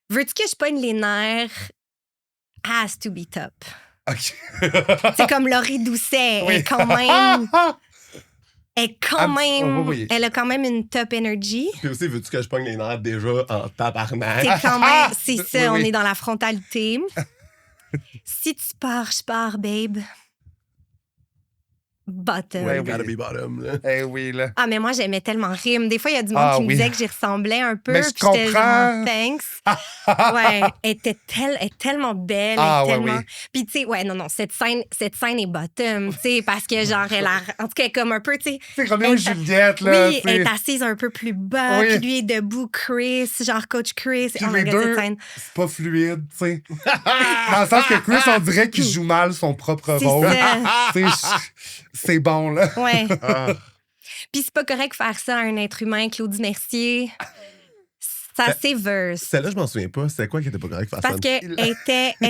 Veux-tu que je pogne les nerfs? Has to be top. OK. C'est comme Laurie Doucet. Elle est quand même... Elle a quand même une top energy. Puis aussi, veux-tu que je pogne les nerfs déjà en tabarnak? C'est quand même... C'est ça, Oui. on est dans la frontalité. Si tu pars, je pars, babe. Bottom. Ouais, Gotta be bottom, là. Eh oui, là. Ah, mais moi, j'aimais tellement rime. Des fois, il y a du monde qui me disait que j'y ressemblais un peu. Mais je puis j'étais comprends. genre, thanks. Ouais, elle est tellement belle. Tellement... Puis, tu sais, non, cette scène est bottom, tu sais, parce que, genre, en tout cas, comme un peu, tu sais... C'est Roméo et Juliette, là. Oui, elle est assise un peu plus bas, puis lui est debout, Chris, genre Coach Chris. Puis Oh les my God, deux, cette scène. c'est pas fluide, tu sais. Dans le sens que Chris, on dirait qu'il joue mal son propre rôle. C'est ça. C'est bon, là. Ouais. Puis c'est pas correct de faire ça à un être humain, Claudie Mercier. Ça, c'est verse. Celle-là, je m'en souviens pas. C'était quoi qui était pas correct faire ça? Parce qu'elle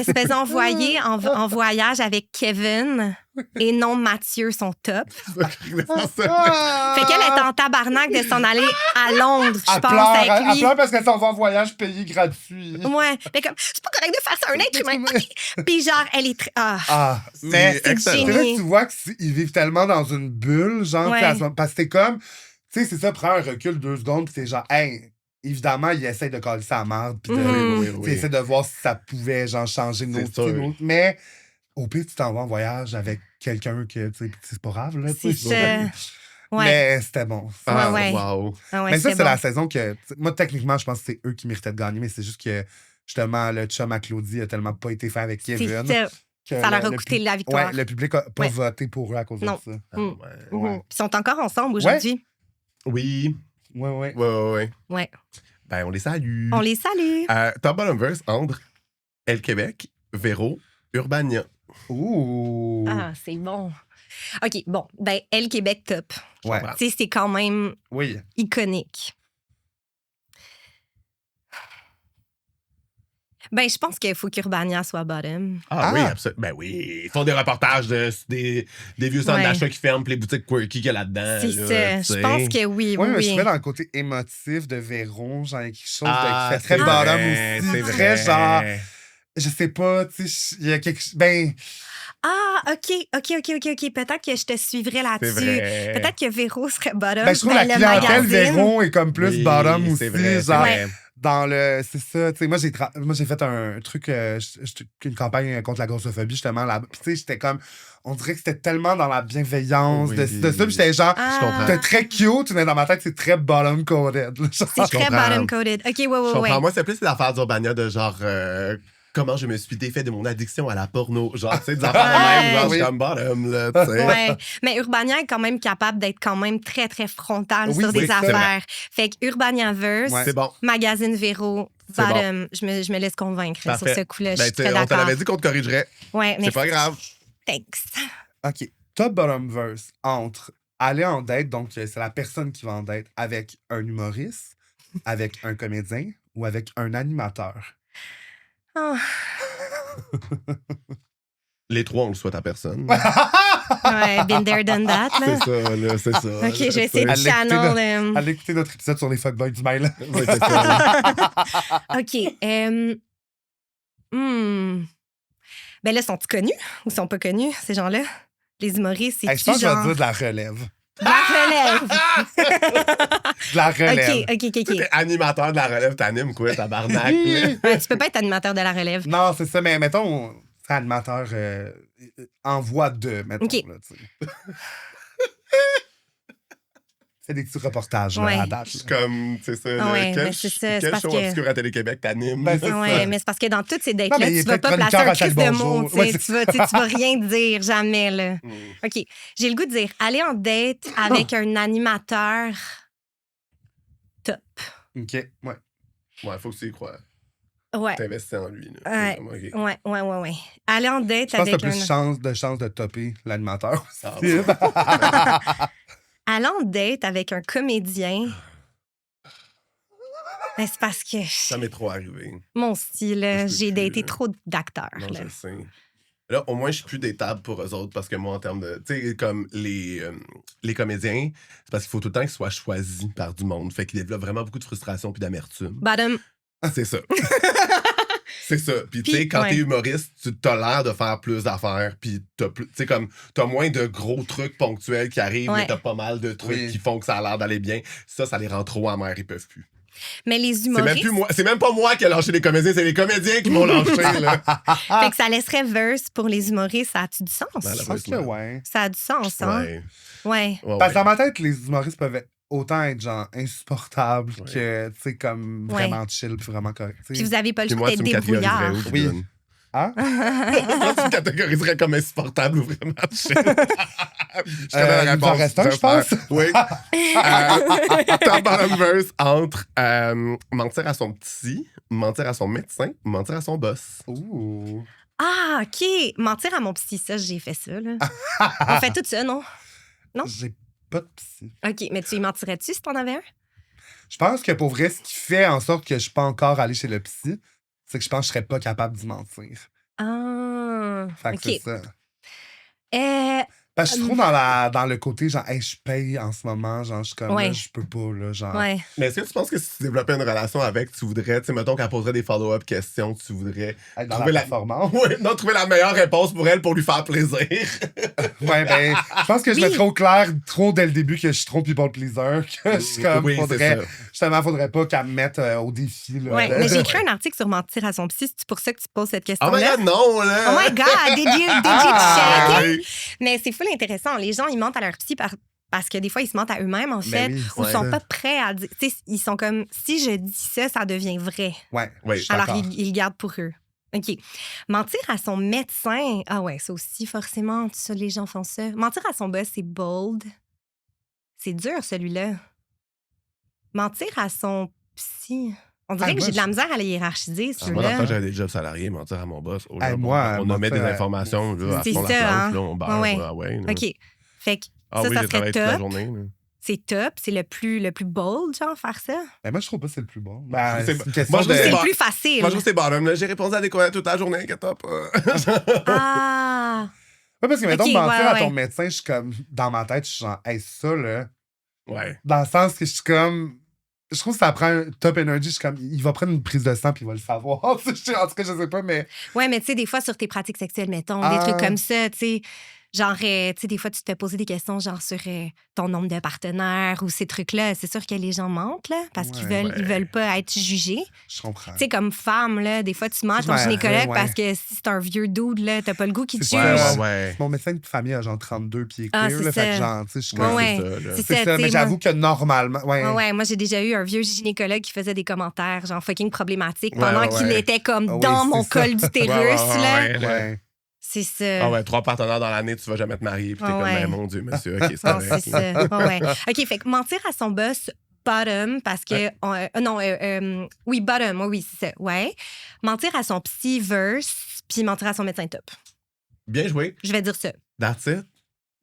se faisait envoyer en voyage avec Kevin et non Mathieu, son top. Fait qu'elle était en tabarnak de s'en aller à Londres, je pense, avec lui. Elle pleure parce qu'elle s'en va en voyage payé gratuit. Ouais. Fait comme, c'est pas correct de faire ça à un être humain. Puis genre, elle est très... Mais c'est c'est là que tu vois qu'ils vivent tellement dans une bulle, genre, parce que t'es comme... Tu sais, c'est ça, prends un recul 2 secondes, puis t'es genre, hey... Évidemment, il essaie de coller ça à marde, puis il essaie de voir si ça pouvait genre, changer nos trucs. Mais au pire, tu t'en vas en voyage avec quelqu'un que, tu sais, c'est pas grave, là. C'est ça. Ouais. Mais c'était bon. Wow. Mais ça, c'est la saison que... Moi, techniquement, je pense que c'est eux qui méritaient de gagner, mais c'est juste que, justement, le chum à Claudie a tellement pas été fait avec Kevin. Ça leur a coûté la victoire. Ouais, le public a pas voté pour eux à cause de ça. Ils sont encore ensemble aujourd'hui. Oui. Ouais. Ben, on les salue. On les salue. Top bottom verse entre Elle Québec, Véro, Urbania. Ouh. Ah, c'est bon. OK, bon. Ben, Elle Québec top. Ouais. Tu sais, c'est quand même iconique. Ben, je pense qu'il faut qu'Urbania soit bottom. Oui, absolument. Ben oui. Ils font des reportages des vieux centres d'achat qui ferment, puis les boutiques quirky qu'il y a là-dedans. C'est ça. Je pense que oui. Mais je suis dans le côté émotif de Véron, genre, quelque chose qui fait très bottom aussi. C'est très genre. Je sais pas, tu sais, il y a quelque chose. Ben. OK. Peut-être que je te suivrais là-dessus. Peut-être que Véro serait bottom. Ben, je trouve la clientèle Véro est comme plus bottom aussi. Vrai, genre. Dans le... C'est ça, tu sais, moi, j'ai fait un truc, une campagne contre la grossophobie, justement, là. Puis, tu sais, j'étais comme... On dirait que c'était tellement dans la bienveillance de ça. Puis j'étais genre... C'était très cute, mais dans ma tête, c'est très bottom-coded. C'est très bottom-coded. OK, ouais. Moi, c'est plus l'affaire d'Urbania de genre... comment je me suis défait de mon addiction à la porno. Genre, tu sais, des affaires de même, genre, je suis comme bottom, là, tu sais. Ouais. Mais Urbania est quand même capable d'être quand même très, très frontal sur des affaires. Fait que Urbaniaverse, Magazine Véro, bottom. Je me laisse convaincre sur ce coup-là. Je suis très d'accord. On te l'avait dit qu'on te corrigerait. Ouais, c'est pas grave. Thanks. OK. Top bottom verse entre aller en date, donc c'est la personne qui va en date avec un humoriste, avec un comédien ou avec un animateur. Les trois, on le souhaite à personne. Ouais, been there, done that. Là. C'est ça. OK, je vais essayer de channel. Allez écouter notre épisode sur les fuckboys du mail. OK. Ben là, sont-ils connus ou sont pas connus, ces gens-là? Les humoristes, c'est Je pense que je genre... vais dire de la relève. De la relève! De la relève. OK. T'es animateur de la relève, t'animes quoi, tabarnak? Ouais, tu peux pas être animateur de la relève. Non, c'est ça, mais mettons, c'est animateur en voie de, mettons. OK. Là, tu sais. C'est des petits reportages Ouais. là, à date. C'est comme, c'est ça. Ah ouais, quel mais c'est ça, c'est quel parce show que- obscur à Télé-Québec t'animes? Ben, c'est Ouais, mais c'est parce que dans toutes ces Non, dates-là, mais il est tu vas pas peut-être placer un chroniqueur à crise chaque de mots. bonjour. Tu Ouais, sais, tu vas rien dire, jamais. Là. OK. J'ai le goût de dire aller en date avec un animateur top. OK, ouais. Ouais, faut que tu y crois. Ouais. T'investis en lui. Là. Ouais. C'est vraiment OK. Ouais. Aller en date Je pense que avec t'as plus un... chance de topper l'animateur Ah, aussi. Aller en date avec un comédien... Ben, c'est parce que Ça m'est trop arrivé. mon style, Je peux j'ai plus, daté là. trop d'acteurs. Non, là. je le sais. Là, au moins, je suis plus dateable pour eux autres parce que moi, en termes de. Tu sais, comme les comédiens, c'est parce qu'il faut tout le temps qu'ils soient choisis par du monde. Fait qu'ils développent vraiment beaucoup de frustration puis d'amertume. Bottom. C'est ça. C'est ça. Puis, tu sais, Puis, quand ouais. t'es humoriste, tu t'as l'air de faire plus d'affaires. Puis, t'as moins de gros trucs ponctuels qui arrivent, Ouais. mais t'as pas mal de trucs Oui. qui font que ça a l'air d'aller bien. Ça les rend trop amers, ils peuvent plus. Mais les C'est même, humoristes... plus moi, c'est même pas moi qui ai lâché les comédiens, c'est les comédiens qui m'ont lâché, là. Fait que ça laisserait verse pour les humoristes. Ça a-tu du sens? Ben, Je pense que ouais. Ça a du sens, hein? Ouais. Ouais. Ouais, Parce que ouais. dans ma tête, les humoristes peuvent autant être genre insupportables Ouais. que, tu sais, comme Ouais. vraiment chill puis vraiment correct. tu sais. Puis vous avez pas le Puis choix moi, tu d'être me catégoriserais débrouillard. où, Oui. Dylan? Hein? Moi, tu me catégoriserais comme insupportable ou vraiment chill? Je connais la il nous en réponse. reste un, vais je pense. faire. Oui. Top bottom verse entre mentir à son petit, mentir à son médecin, mentir à son boss. Ouh. Ah, OK. Mentir à mon petit, ça, j'ai fait ça, là. On fait tout ça, non? Non? J'ai pas de psy. OK, mais tu y mentirais-tu si t'en avais un? Je pense que pour vrai, ce qui fait en sorte que je suis pas encore allé chez le psy, c'est que je pense que je serais pas capable d'y mentir. Ah, Fait que OK. c'est ça. Parce que je suis trop dans le côté, genre, hey, je paye en ce moment, genre, je suis comme, Ouais. là, je peux pas, là, genre. Ouais. Mais est-ce que tu penses que si tu développais une relation avec, tu voudrais, tu sais, mettons qu'elle poserait des follow-up questions, tu voudrais Être dans trouver la la performance. ouais, non, trouver la meilleure réponse pour elle pour lui faire plaisir. Ouais, ben, je pense que je Oui. mets trop clair, trop dès le début que je suis trop people pleaser, que je suis comme, Oui, c'est faudrait, ça. justement, faudrait pas qu'elle me mette au défi, là. Ouais, mais j'ai écrit un article sur mentir à son psy. C'est pour ça que tu poses cette Oh my question-là. god, non, là! Oh my God, did you check? Ah, oui. Mais c'est full intéressant. Les gens, ils mentent à leur psy parce que des fois, ils se mentent à eux-mêmes, en fait, oui, ou ouais. sont pas prêts à dire. Tu sais, ils sont comme, si je dis ça, ça devient vrai. Ouais. Oui. je suis Alors, d'accord. ils le gardent pour eux. OK. Mentir à son médecin. Ah ouais, ça aussi, forcément, ça, les gens font ça. Mentir à son boss, c'est bold. C'est dur, celui-là. Mentir à son psy. On dirait que moi, j'ai de la misère à les hiérarchiser, Ah, moi, dans le celui-là. temps, j'avais des jobs salariés, mentir à mon boss. Oh, là, Hey, bon, moi, on nommait des mentir à- informations, là, à C'est fond la ça, planche, hein? là, on barre, Ouais. ouais, là. OK. Fait que Ah ça, oui, ça j'ai serait travaillé toute la top. journée. là. c'est top. C'est le plus bold, genre, faire ça. Ben, moi, je trouve pas que c'est le plus bon. Ben, C'est- c'est une question moi, je de... trouve C'est bon. le plus facile. Moi, je trouve que c'est bottom, là. J'ai répondu à des courriels toute la journée, inquiète-toi pas. Ah! Ouais, parce que, mettons, Ok, mentir ouais, à ouais. ton médecin, je suis comme... Dans ma tête, je suis genre, hey, ça, là... Ouais. Dans le sens que je suis comme... Je trouve que ça prend un top energy. Je suis comme, il va prendre une prise de sang puis il va le savoir. En tout cas, je sais pas, mais... Ouais, mais tu sais, des fois, sur tes pratiques sexuelles, mettons, des Ah. trucs comme ça, tu sais. Genre, tu sais, des fois, tu te fais poser des questions, genre, sur ton nombre de partenaires ou ces trucs-là. C'est sûr que les gens mentent, là, parce qu'ils Ouais, ils veulent pas être jugés. Je comprends. Tu sais, comme femme, là, des fois, tu mens à ton Ouais, gynécologue ouais. parce que si c'est un vieux dude, là, t'as pas le goût qu'il te C'est juge. ça. Ouais. Mon médecin de famille a genre 32 pieds Ah, queer, c'est là, fait que ça. genre, tu sais, je suis Ouais, comme... ouais. C'est ça, là. C'est C'est ça, ça, tu mais sais, moi- j'avoue que normalement... Ouais, Ouais, moi, j'ai déjà eu un vieux gynécologue qui faisait des commentaires, genre fucking problématiques, Ouais, pendant ouais, qu'il ouais. était comme Ah oui, dans c'est mon ça. col d'utérus, Ouais, ouais, là. ouais, là. ouais. C'est ça. Ah ouais, 3 partenaires dans l'année, tu vas jamais te marier. Puis t'es Ah comme, ouais. ben, mon Dieu, monsieur, OK, c'est Non, correct. c'est ça. Ah ouais. OK, fait que mentir à son boss, bottom, parce que... oui, bottom, oui, c'est ça. Ouais. Mentir à son psy, verse, puis mentir à son médecin, top. Bien joué. Je vais dire ça. That's it.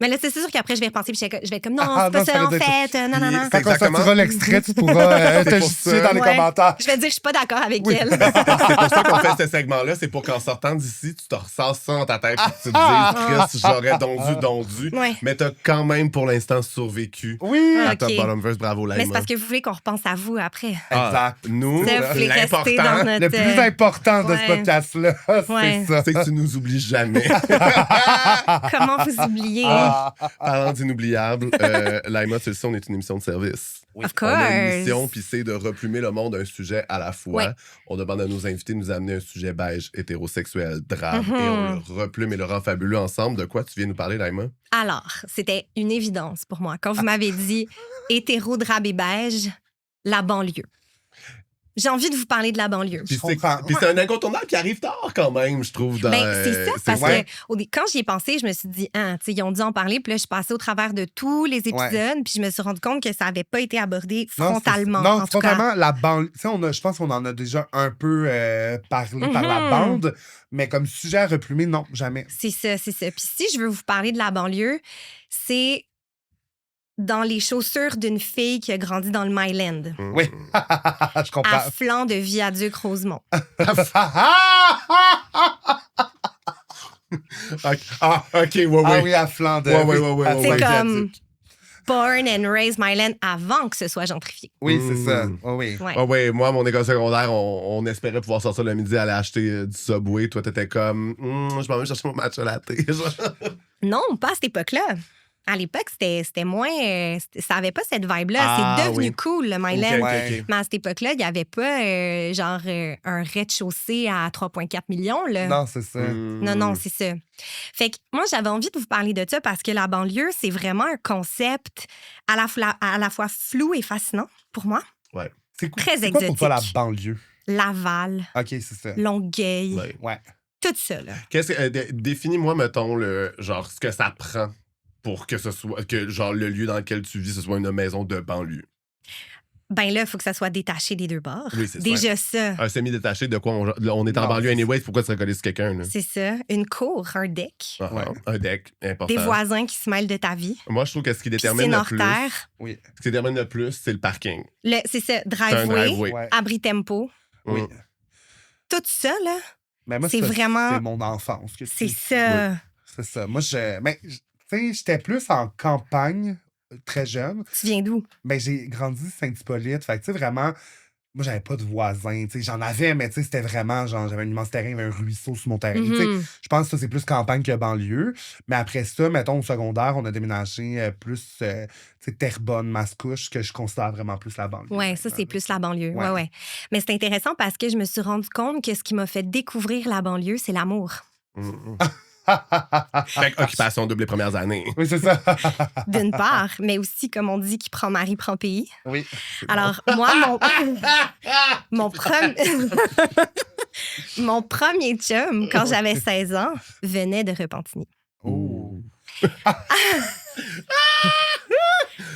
Mais là, c'est sûr qu'après, je vais repenser puis je vais être comme, non, c'est pas ça, en fait. Non. Quand on sortira l'extrait, tu pourras te justifier dans les commentaires. Je vais dire, je suis pas d'accord avec elle. C'est pour ça qu'on fait ce segment-là. C'est pour qu'en sortant d'ici, tu te ressasses ça dans ta tête et tu te dises, Chris, j'aurais dondu. Ouais. Mais t'as quand même, pour l'instant, survécu. Oui. À Ok. Top Bottom Verse. Bravo, Laima. Mais c'est parce que vous voulez qu'on repense à vous après. Exact. Nous, Ça, vous voulez rester l'important, dans notre... Le plus important de ce Ouais. podcast-là, Ouais. c'est ça. c'est que tu nous oublies jamais. Comment vous oubliez? Parlant d'inoubliable, Laima, tu le sais, on est une émission de service. Of On a une course. mission, puis c'est de replumer le monde d'un sujet à la fois. Ouais. On demande à nos invités de nous amener un sujet beige, hétérosexuel, drabe, et on le replume et le rend fabuleux ensemble. De quoi tu viens nous parler, Laima? Alors, c'était une évidence pour moi. Quand vous m'avez dit hétéro, drabe et beige, la banlieue. J'ai envie de vous parler de la banlieue. Puis comprends. c'est un incontournable qui arrive tard quand même, je trouve. Dans, Ben, c'est ça, parce vrai. que quand j'y ai pensé, je me suis dit, ils ont dû en parler, puis là, je suis passée au travers de tous les épisodes, puis je me suis rendu compte que ça n'avait pas été abordé frontalement. Non, en tout cas. frontalement, la bande. Tu sais, je pense qu'on en a déjà un peu parlé par la bande, mais comme sujet à replumer, non, jamais. C'est ça. Puis si je veux vous parler de la banlieue, c'est dans les chaussures d'une fille qui a grandi dans le Myland, Oui, je comprends. à flanc de Viaduc-Rosemont. OK, ouais. Ah oui, à flanc de. Ouais. C'est ouais. comme born and raised Myland avant que ce soit gentrifié. Oui, c'est ça. Oui. Ouais. Ah ouais, moi, à mon école secondaire, on espérait pouvoir sortir le midi, aller acheter du Subway. Toi, t'étais comme, je m'en vais chercher mon matcha latte. Non, pas à cette époque-là. À l'époque, c'était moins... ça avait pas cette vibe-là. C'est devenu cool, le Myland. OK. Mais à cette époque-là, il n'y avait pas un rez-de-chaussée à 3,4 millions. Là. Non, c'est ça. Non, c'est ça. Fait que moi, j'avais envie de vous parler de ça parce que la banlieue, c'est vraiment un concept à la fois flou et fascinant pour moi. Ouais. C'est quoi, Très c'est quoi pour toi la exotique. banlieue? Laval, OK, c'est ça. Longueuil, Ouais. Ouais. tout ça. Là. Définis-moi, mettons, genre, ce que ça prend pour que ce soit, que genre, le lieu dans lequel tu vis, ce soit une maison de banlieue. Ben là, il faut que ça soit détaché des deux bords. Oui, c'est ça. Déjà ça. Un semi-détaché de quoi on est en Non, banlieue c'est anyway, pourquoi tu serais collé sur quelqu'un? Là? C'est ça. Une cour, un deck, Ouais. Un deck, important. des voisins qui se mêlent de ta vie. Moi, je trouve que ce qui détermine Piscine le hors plus, terre. Oui. ce qui détermine le plus, c'est le parking. C'est ça, C'est un driveway, driveway. Ouais. abri tempo. Oui. Mm. Tout ça, là, Mais moi, c'est vraiment... C'est mon enfance. Que C'est tu- ça. Oui, c'est ça. Moi, tu sais, j'étais plus en campagne, très jeune. Tu viens d'où? Mais j'ai grandi Saint-Hippolyte. Fait que, tu sais, vraiment, moi, j'avais pas de voisins. Tu sais, j'en avais, mais tu sais, c'était vraiment, genre, j'avais un immense terrain, il y avait un ruisseau sur mon terrain. Tu sais, Mhm. je pense que ça, c'est plus campagne que banlieue. Mais après ça, mettons, au secondaire, on a déménagé plus, tu sais, Terrebonne, Mascouche, que je considère vraiment plus la banlieue. Ouais, ça, c'est plus la banlieue. Ouais. Ouais. Mais c'est intéressant parce que je me suis rendu compte que ce qui m'a fait découvrir la banlieue, c'est l'amour. Fait que occupation double les premières années. Oui, c'est ça. D'une part, mais aussi, comme on dit, qui prend mari, prend pays. Oui. Alors, moi, mon premier chum, quand j'avais 16 ans, venait de Repentigny. Oh.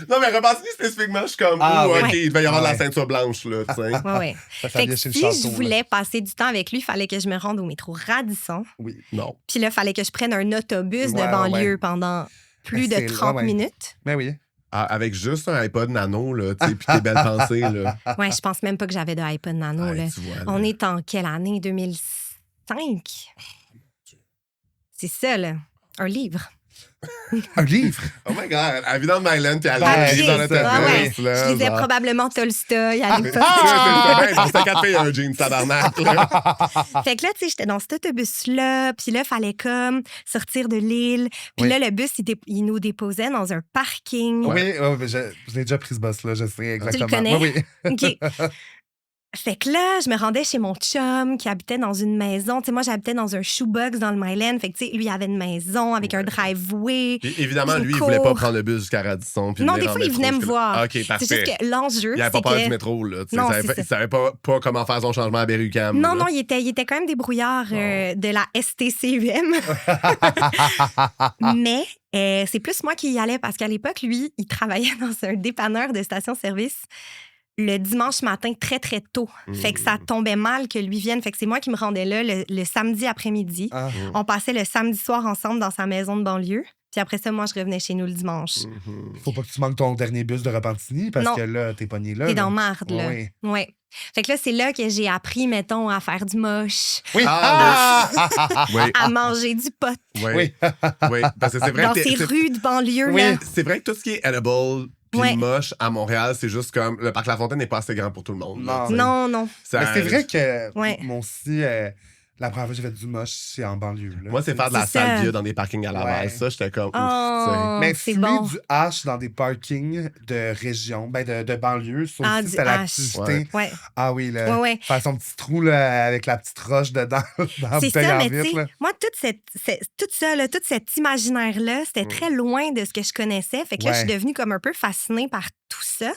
Non, mais Repentigny spécifiquement, je suis comme, Ah, OK, ouais. il va y avoir Ouais. la ceinture blanche, là, tu sais. Ouais. Ça Fait vient que chez le si château, je là. voulais passer du temps avec lui, il fallait que je me rende au métro Radisson. Oui. Non. Puis là, il fallait que je prenne un autobus de Ouais, banlieue ouais. pendant plus Ben, de c'est- 30 ouais. minutes. Mais oui. Ah, avec juste un iPod nano, là, tu sais, puis tes belles pensées, là. Ouais, je pense même pas que j'avais de iPod Nano. Ouais, là. tu vois, là. On est en quelle année? 2005? C'est ça, là. Un livre. Un livre. Oh my God, elle vit dans le Myland, puis elle Ouais, lit dans c'est le ça. Ah ouais. autobus, là. Je lisais genre. probablement Tolstoï à l'époque. C'était 4 filles et un jean, tabarnak, là. Fait que là, tu sais, j'étais dans cet autobus-là, puis là, il fallait comme sortir de l'île. Puis Oui. là, le bus, il nous déposait dans un parking. Oui, mais je l'ai déjà pris ce boss-là, je sais exactement. connais? Oui, oui. OK. Fait que là, je me rendais chez mon chum qui habitait dans une maison. Tu sais, moi, j'habitais dans un shoebox dans le Myland. Fait que, tu sais, lui, il avait une maison avec un driveway. Puis évidemment, Une lui, il voulait pas cour. prendre le bus jusqu'à Radisson. Puis Non, venir des en fois, il métro venait me jusque-là. voir. OK, C'est parfait. juste que l'enjeu, Il avait c'est pas peur que... du métro, là. Tu sais, Non, il savait c'est pas- ça. il savait pas comment faire son changement à Berry-UQAM. Non, là. non, il était quand même débrouillard de la STCUM. Mais c'est plus moi qui y allais parce qu'à l'époque, lui, il travaillait dans un dépanneur de station-service le dimanche matin très, très tôt. Fait que ça tombait mal que lui vienne. Fait que c'est moi qui me rendais là le samedi après-midi. Ah. On passait le samedi soir ensemble dans sa maison de banlieue. Puis après ça, moi, je revenais chez nous le dimanche. Faut pas que tu manques ton dernier bus de Repentigny parce que là, t'es pogné là. T'es dans marde, là. Oui. Ouais. Fait que là, c'est là que j'ai appris, mettons, à faire du moche. Oui. À manger du pot. Oui. Oui. Parce que c'est vrai dans que ces rues de banlieue, Oui. là. c'est vrai que tout ce qui est edible puis moche à Montréal, c'est juste comme le parc La Fontaine n'est pas assez grand pour tout le monde. Non. Non. Ça, Mais c'est vrai que Ouais. moi aussi, la première fois que j'ai fait du moche, c'est en banlieue. Là. moi, c'est faire de la C'est ça. salvia dans des parkings à Laval. Ouais. Ça, j'étais comme. Oh, Mais c'est fumer bon. du hash dans des parkings de région, de banlieue, ça aussi, Du c'était hash. l'activité. Ouais. Ah oui, là. Ouais. Faire son petit trou là, avec la petite roche dedans, dans la C'est bouteille ça, en mais tu vitre. sais, Là. moi, tout ça, là, tout cet imaginaire-là, c'était très loin de ce que je connaissais. Fait que là, je suis devenue comme un peu fascinée par tout ça.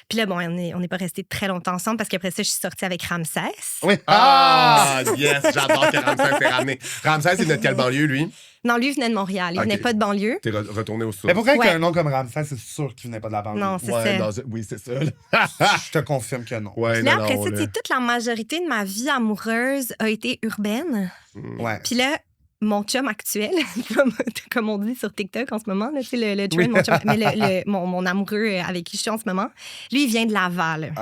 Puis là, bon, on n'est pas restés très longtemps ensemble parce qu'après ça, je suis sortie avec Ramsès. Oui. Ah, yes, j'adore que Ramsès s'est ramené. Ramsès, il venait de quelle banlieue, lui? Non, lui, il venait de Montréal. Il venait pas de banlieue. T'es retourné au sud. Mais pourquoi Ouais. un nom comme Ramsès, c'est sûr qu'il venait pas de la banlieue? Non, c'est ça. Oui, c'est ça. Je te confirme que non. Ouais, Puis là, non, après non, ça, là. tu sais, toute la majorité de ma vie amoureuse a été urbaine. Ouais. Puis là, mon chum actuel, comme on dit sur TikTok en ce moment, là, tu sais, le trend, Oui. mon chum, mais mon amoureux avec qui je suis en ce moment, lui, il vient de Laval.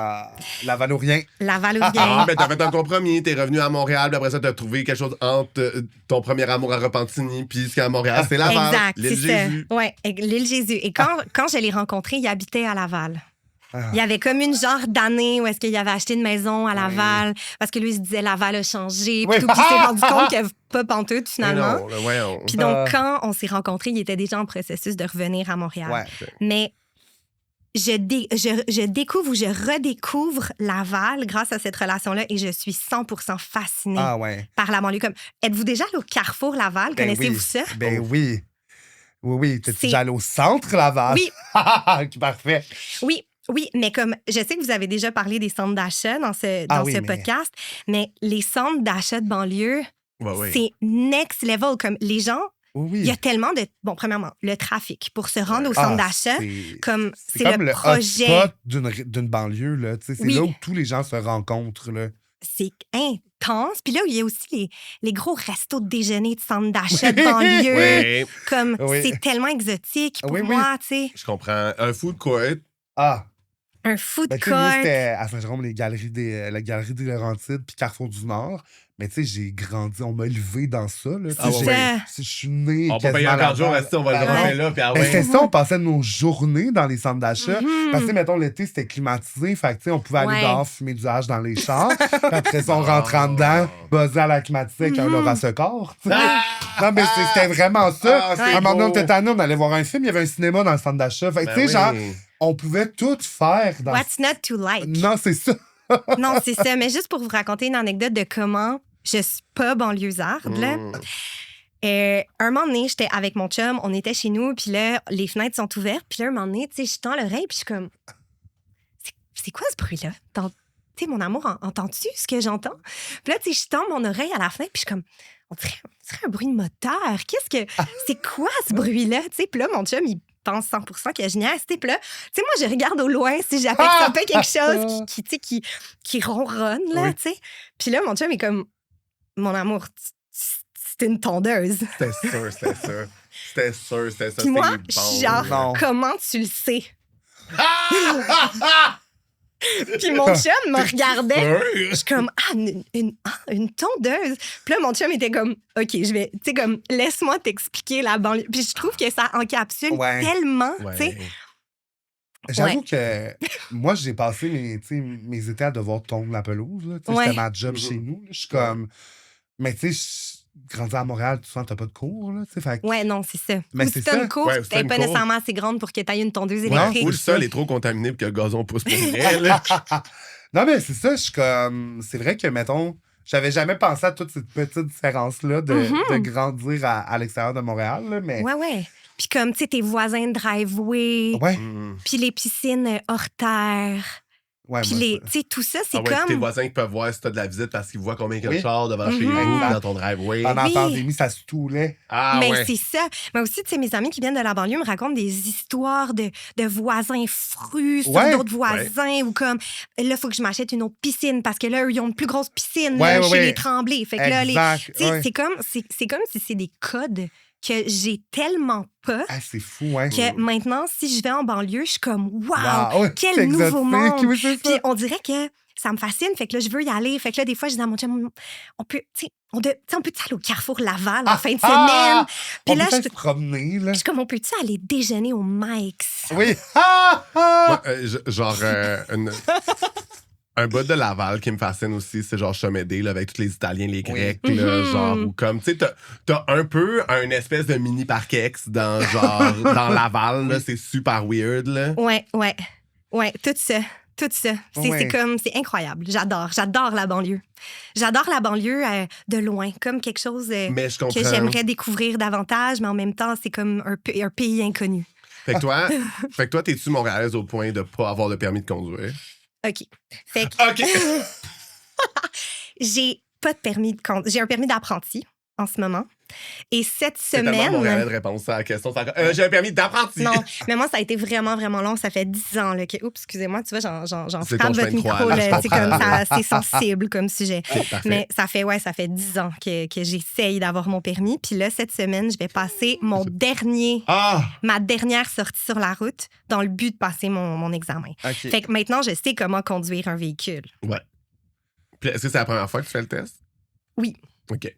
La Valourien. Laval ou Ah, ben t'as fait un compromis, t'es revenu à Montréal, puis après ça, t'as trouvé quelque chose entre ton premier amour à Repentigny, puis ce qu'à Montréal, c'est Laval. Exact, L'île c'est ça. Jésus. Ouais, l'île Jésus. Et quand je l'ai rencontré, il habitait à Laval. Ah. Il y avait comme une genre d'année où est-ce qu'il avait acheté une maison à Laval parce que lui, il se disait Laval a changé. Oui. Puis il s'est rendu compte qu'il n'y avait pas pantoute Mais finalement. non, là, voyons. Puis donc, quand on s'est rencontrés, il était déjà en processus de revenir à Montréal. Ouais. Mais je découvre ou je redécouvre Laval grâce à cette relation-là et je suis 100% fascinée Ah ouais. par la banlieue. Comme, êtes-vous déjà allé au Carrefour Laval? Ben Connaissez-vous oui. ça? Ben oui. Oui. T'es C'est- déjà allé au centre Laval? Oui. Parfait. Oui, mais comme je sais que vous avez déjà parlé des centres d'achat dans ce Oui, mais- podcast, mais les centres d'achat de banlieue, Ouais. c'est next level. Comme les gens, Oui. il y a tellement de... Bon, premièrement, le trafic pour se rendre au centre d'achat, comme c'est comme le le projet... hotspot d'une banlieue. Là. Tu sais, c'est Oui. là où tous les gens se rencontrent. Là. C'est intense. Puis là, il y a aussi les gros restos de déjeuner de centre d'achat de banlieue. Oui, Comme Oui. c'est tellement exotique pour Oui. moi, tu sais. je comprends. Un food court. Ah! Un food Ben, tu sais, nous, court. c'était à Saint-Jérôme, la galerie des Laurentides, puis Carrefour du Nord. Mais tu sais, j'ai grandi, on m'a élevé dans ça. Là. Tu sais, Ah C'est ouais. ça. je suis né. On peut payer quasiment un quart de jour, là-bas. rester, on va le Ouais. rentrer là, puis ah Ben, ouais. c'était ça, on passait nos journées dans les centres d'achat. Mhm. Parce que, mettons, l'été, c'était climatisé. Fait que, tu sais, on pouvait aller Ouais. dehors fumer du hache dans les chars. Puis après ça, on rentrait en dedans, buzzer à la climatisée avec un Laura Secord. tu sais. Non, mais c'était vraiment ça. Ah, c'est À un moment donné, on beau. était tannés, on allait voir un film, il y avait un cinéma dans le centre d'achat. Fait que, tu sais, genre, on pouvait tout faire dans... What's not to like? Non, c'est ça. Non, c'est ça. Mais juste pour vous raconter une anecdote de comment je suis pas banlieusarde, là. Un moment donné, j'étais avec mon chum, on était chez nous, puis là, les fenêtres sont ouvertes, puis là, un moment donné, tu sais, je tends l'oreille, puis je suis comme... C'est quoi ce bruit-là? Tu sais, mon amour, entends-tu ce que j'entends? Puis là, tu sais, je tends mon oreille à la fenêtre, puis je suis comme... On dirait un bruit de moteur. C'est quoi ce bruit-là? Tu sais, puis là, mon chum, il pense 100% que je niaise. Puis là, tu sais, moi, je regarde au loin si j'aperçois pas quelque chose qui ronronne, là, tu sais. Puis là, mon chum est comme... Mon amour, c'est une tondeuse. C'était sûr. C'était ça. Puis moi, c'est je suis genre, Non. comment tu le sais? Puis mon chum me regardait. Je suis comme, une tondeuse. Puis là, mon chum était comme, OK, tu sais, comme, laisse-moi t'expliquer la banlieue. Puis je trouve que ça encapsule Ouais. tellement, tu sais. J'avoue que moi, j'ai passé mes étés à devoir tondre la pelouse. Là. Tu sais, Ouais. C'était ma job chez nous. là. Je suis comme... Mais tu sais, grandi à Montréal, tu sens que t'as pas de cours. Là, tu sais, fait que- Ouais, non, c'est ça. Mais Ou c'est si t'as ça. une course, Ouais, si t'as t'es une pas cour. nécessairement assez grande pour que t'ailles une tondeuse Ou électrique. le sol est trop contaminé pour que le gazon pousse pour vrai. là. Non, mais c'est ça. Je suis comme... C'est vrai que, mettons, j'avais jamais pensé à toute cette petite différence-là de grandir à l'extérieur de Montréal. Là, mais... Ouais. Puis comme, tu sais, tes voisins de driveway, Ouais. puis les piscines hors terre, Ouais, puis moi, les... ça- Tu sais, tout ça, c'est Ah ouais, tes comme... voisins qui peuvent voir si t'as de la visite parce qu'ils voient combien il y a de Oui. chars devant chez vous, Exact. dans ton driveway. Pendant la Oui. pandémie, ça se toulait. Ah mais ouais. c'est ça. Mais aussi, tu sais, mes amis qui viennent de la banlieue me racontent des histoires de voisins frus sur Ouais. d'autres voisins ou comme, là, il faut que je m'achète une autre piscine parce que là, eux, ils ont une plus grosse piscine Ouais, là, ouais, chez ouais. les Tremblay. Fait que là, Exact. tu sais, Ouais. c'est comme si c'est des codes que j'ai tellement pas c'est fou, hein? que maintenant, si je vais en banlieue, je suis comme « Wow! Wow, Quel c'est nouveau exotique, monde! oui, c'est » Puis on dirait que ça me fascine. Fait que là, je veux y aller. Fait que là, des fois, je dis à mon chum, on peut, tu sais, on peut aller au Carrefour Laval en fin de semaine. Puis on là, peut se promener, là. je suis comme, on peut-tu aller déjeuner au Mike's? Oui. Moi, genre, un bout de Laval qui me fascine aussi, c'est genre Chomédé, là, avec tous les Italiens, les Grecs, là, genre, ou comme, tu sais, t'as un peu un espèce de mini parc-ex dans, genre, dans Laval, là, c'est super weird, là. Ouais, tout ça. Tout ça. C'est incroyable. J'adore la banlieue. J'adore la banlieue de loin, comme quelque chose que j'aimerais découvrir davantage, mais en même temps, c'est comme un pays inconnu. Fait que toi, t'es-tu montréalaise au point de pas avoir le permis de conduire? OK. Fait que j'ai pas de permis de conduire. J'ai un permis d'apprenti en ce moment. Et cette semaine... C'est tellement montréalais de réponse à la question. J'ai un permis d'apprenti. Non, mais moi, ça a été vraiment, vraiment long. Ça fait 10 ans là, que... Oups, excusez-moi, tu vois, j'en frappe votre micro. C'est comme ça, c'est sensible comme sujet. Mais ça fait 10 ans que j'essaye d'avoir mon permis. Puis là, cette semaine, je vais passer ma dernière sortie sur la route dans le but de passer mon examen. Okay. Fait que maintenant, je sais comment conduire un véhicule. Ouais. Puis est-ce que c'est la première fois que tu fais le test? Oui. OK.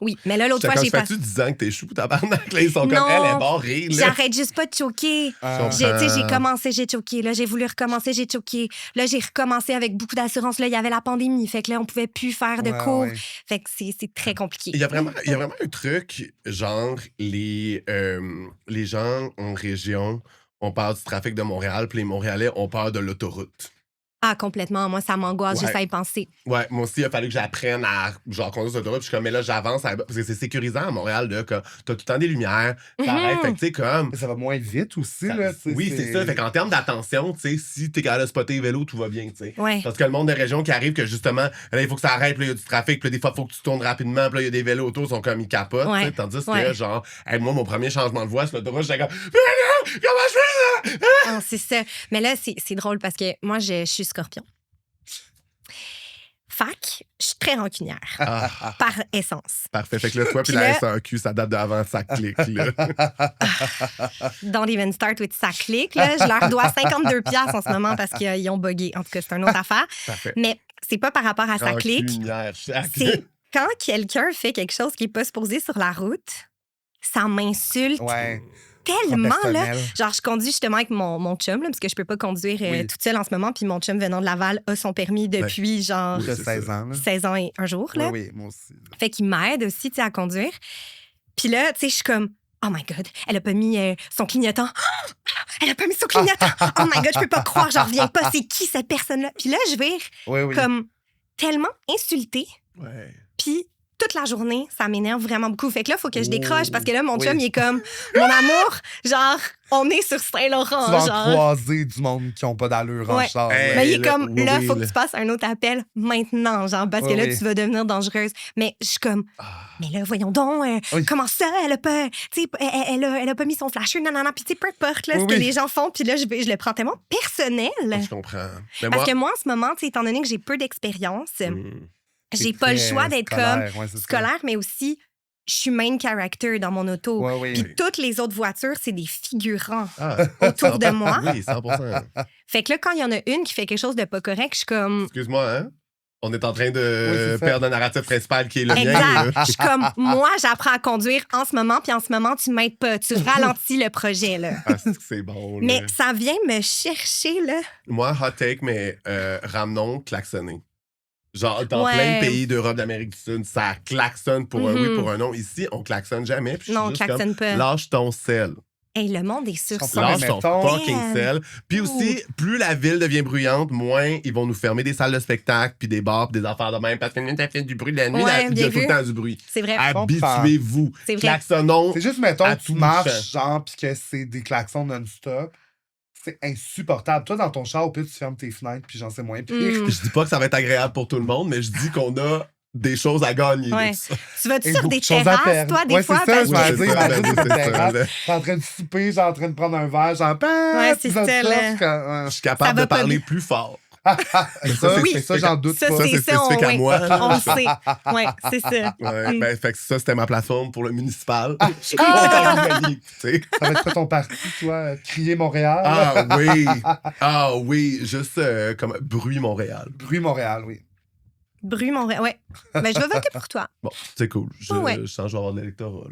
Oui, mais là, l'autre fois, j'ai pas... Ça fait-tu 10 ans que t'es chou, tabarnak? Là, ils sont comme elle est barrée, là. J'arrête juste pas de choquer. J'ai commencé, j'ai choqué. Là, j'ai voulu recommencer, j'ai choqué. Là, j'ai recommencé avec beaucoup d'assurance. Là, il y avait la pandémie. Fait que là, on pouvait plus faire de cours. Ouais. Fait que c'est très compliqué. Il y a vraiment un truc, genre, les gens en région, on parle du trafic de Montréal, puis les Montréalais ont peur de l'autoroute. Ah, complètement. Moi, ça m'angoisse juste à y penser. Ouais, moi aussi, il a fallu que j'apprenne à genre conduire sur l'autoroute. Je suis comme, mais là, j'avance. Parce que c'est sécurisant à Montréal, là. T'as tout le temps des lumières. T'arrêtes. Fait que, tu sais, comme. Ça va moins vite aussi, là. Oui, c'est ça. Fait qu'en termes d'attention, tu sais, si t'es capable de spotter les vélos, tout va bien, tu sais. Ouais. Parce que le monde des régions qui arrive, que justement, là, il faut que ça arrête, puis il y a du trafic, puis des fois, il faut que tu tournes rapidement, puis là, il y a des vélos autour, ils sont comme, ils capotent, tu sais. Tandis que, genre, moi, mon premier changement de voie sur l'autoroute, j'étais comme, comment je fais ça? Oh, c'est ça. Mais là, c'est drôle parce que moi, je suis Scorpion. Fac, je suis très rancunière. Par essence. Parfait. Fait que là, toi puis la SAQ, ça date d'avant ça clique, là. Don't even start with ça clique, là. Je leur dois 52$ en ce moment parce qu'ils ont buggé. En tout cas, c'est une autre affaire. Parfait. Mais c'est pas par rapport à ça clique. C'est quand quelqu'un fait quelque chose qui est pas supposé sur la route, ça m'insulte. Ouais. Tellement, là. Genre, je conduis justement avec mon chum, là, parce que je peux pas conduire toute seule en ce moment. Puis mon chum venant de Laval a son permis depuis, genre... 16 ans. Là. 16 ans et un jour, là. Oui, moi aussi. Fait qu'il m'aide aussi, tu sais, à conduire. Puis là, tu sais, je suis comme... Oh my God, elle a pas mis son clignotant. Elle a pas mis son clignotant. Oh my God, je peux pas croire, j'en reviens pas. C'est qui cette personne-là? Puis là, je vais comme tellement insultée. Ouais. Puis... toute la journée, ça m'énerve vraiment beaucoup. Fait que là, il faut que je décroche parce que là, mon chum, il est comme, mon amour, genre, on est sur Saint-Laurent. Tu vas croiser du monde qui n'ont pas d'allure en char. Mais il est comme, là, il faut que tu passes un autre appel maintenant, genre, parce que là, tu vas devenir dangereuse. Mais je suis comme, mais là, voyons donc, comment ça, elle a pas, tu sais, elle a pas mis son flasher, non. Puis tu sais, peu importe, là, ce que les gens font, puis là, je le prends tellement personnel. Je comprends. Mais parce que moi, en ce moment, tu sais, étant donné que j'ai peu d'expérience, j'ai pas le choix d'être comme scolaire, mais aussi, je suis main character dans mon auto. Puis toutes les autres voitures, c'est des figurants autour de moi. Oui, 100%. Fait que là, quand il y en a une qui fait quelque chose de pas correct, je suis comme... Excuse-moi, hein? On est en train de perdre un narratif principal qui est le mien. Exact. Je suis comme, moi, j'apprends à conduire en ce moment, puis en ce moment, tu m'aides pas. Tu ralentis le projet, là. Ah, c'est bon, là. Mais ça vient me chercher, là. Moi, hot take, mais ramenons klaxonner. Genre, dans plein de pays d'Europe, d'Amérique du Sud, ça klaxonne pour un oui, pour un non. Ici, on klaxonne jamais. Puis non, on klaxonne pas. Lâche ton sel. Hey, le monde est sur ça. Lâche ton fucking sel. Puis aussi, plus la ville devient bruyante, moins ils vont nous fermer des salles de spectacle, puis des bars, puis des affaires de même. Parce que nous, t'as fait du bruit de la nuit, il y a tout le temps du bruit. C'est vrai. Habituez-vous. C'est vrai. Klaxonnons. C'est juste, mettons, tu marches, genre, puis que c'est des klaxons non-stop. C'est insupportable. Toi, dans ton char, au pire, tu fermes tes fenêtres, puis j'en sais moins pire. Je dis pas que ça va être agréable pour tout le monde, mais je dis qu'on a des choses à gagner. Tu vas-tu sur des terrasses, toi, des fois? C'est ça, je t'es en train de souper, j'ai en train de prendre un verre, genre... Ouais, c'est ça, là. Je suis capable de parler plus fort. Ça, j'en doute pas. Ça, c'est spécifique à moi. On le sait. Oui, c'est ça. Ouais, ben, fait que ça, c'était ma plateforme pour le municipal. Je suis content de tu sais. Ça va être quoi ton parti, toi? Crier Montréal? Ah oui, juste comme Bruit Montréal. Bruit Montréal, oui. Bruit Montréal, ouais. Ben, je vais voter pour toi. Bon, c'est cool. Je sens que je vais avoir de l'électorat.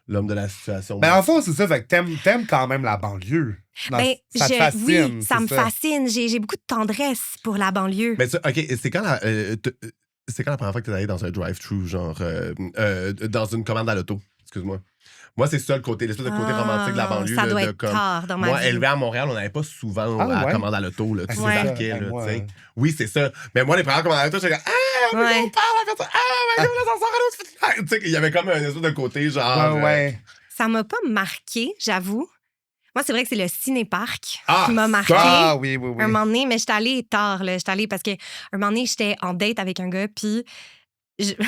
L'homme de la situation. Ben, en fond, c'est ça. Fait que t'aimes quand même la banlieue. Non, Ben, ça te fascine. Oui, ça me fascine. J'ai beaucoup de tendresse pour la banlieue. Mais ça, OK, c'est quand la première fois que t'es allé dans un drive-thru, genre, dans une commande à l'auto? Excuse-moi. Moi, c'est ça le côté, l'espèce de côté romantique de la banlieue. Ça doit de, être comme, tard dans ma vie. Moi, élevé à Montréal, on n'avait pas souvent la commande à l'auto. Tu débarquais, tu sais. Oui, c'est ça. Mais moi, les premières commandes à l'auto, j'étais comme « Ah, on parle, on fait ça. Ah, mais là, ça sort à l'autre. » Tu sais, il y avait comme un espèce de côté, genre... Ça m'a pas marqué, j'avoue. Moi, c'est vrai que c'est le ciné-parc Ah, qui m'a marqué. Ah, oui. Un moment donné, mais j'étais allée tard, là. J'étais allée parce que un moment donné, j'étais en date avec un gars, puis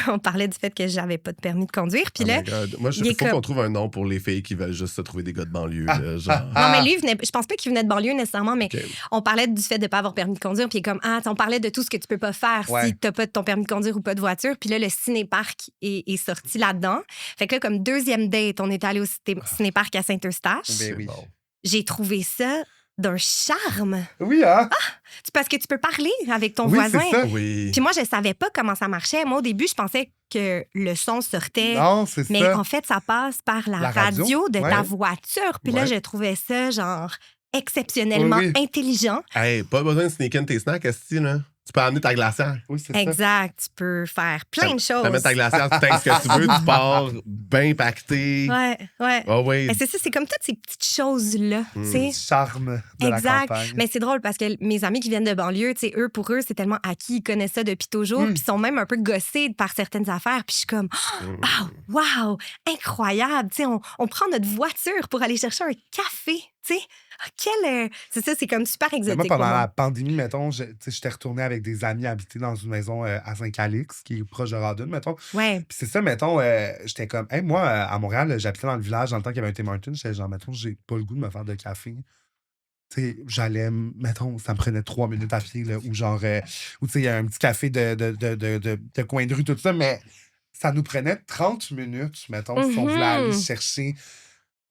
on parlait du fait que j'avais pas de permis de conduire. Puis là, moi, il faut qu'on trouve un nom pour les filles qui veulent juste se trouver des gars de banlieue. Là, genre. Non, mais lui, je pense pas qu'il venait de banlieue nécessairement, mais on parlait du fait de pas avoir permis de conduire. Puis comme, on parlait de tout ce que tu peux pas faire si t'as pas ton permis de conduire ou pas de voiture. Puis là, le ciné-parc est sorti là-dedans. Fait que là, comme deuxième date, on est allé au ciné-parc à Saint-Eustache. Ben oui. J'ai trouvé ça d'un charme. Oui, hein? Parce que tu peux parler avec ton voisin. C'est ça. Oui. Puis moi, je savais pas comment ça marchait. Moi, au début, je pensais que le son sortait. Non, c'est mais ça. en fait, ça passe par la radio de ta voiture. Puis là, je trouvais ça, genre, exceptionnellement intelligent. Hey, pas besoin de sneak in tes snacks, est-ce là? Tu peux amener ta glacière. Oui, c'est exact. Tu peux faire plein de choses. Tu amènes ta glacière, tu t'aimes ce que tu veux, tu pars bien pacté. Ouais. Oh, oui. Mais c'est ça, c'est comme toutes ces petites choses-là. Le charme de la campagne. Mais c'est drôle parce que mes amis qui viennent de banlieue, pour eux, c'est tellement acquis, ils connaissent ça depuis toujours, puis ils sont même un peu gossés par certaines affaires. Puis je suis comme, wow, incroyable. On prend notre voiture pour aller chercher un café. C'est ça, c'est comme super exotique. Moi, pendant la pandémie, mettons, j'étais retourné avec des amis habiter dans une maison à Saint-Calix, qui est proche de Radun, mettons. Ouais. Puis c'est ça, mettons, j'étais comme, moi, à Montréal, j'habitais dans le village dans le temps qu'il y avait un Tim Hortons. J'étais genre, mettons, j'ai pas le goût de me faire de café. J'allais, mettons, ça me prenait 3 minutes à pied, là, ou genre, ou il y a un petit café de coin de rue, tout ça, mais ça nous prenait 30 minutes, mettons, si on voulait aller chercher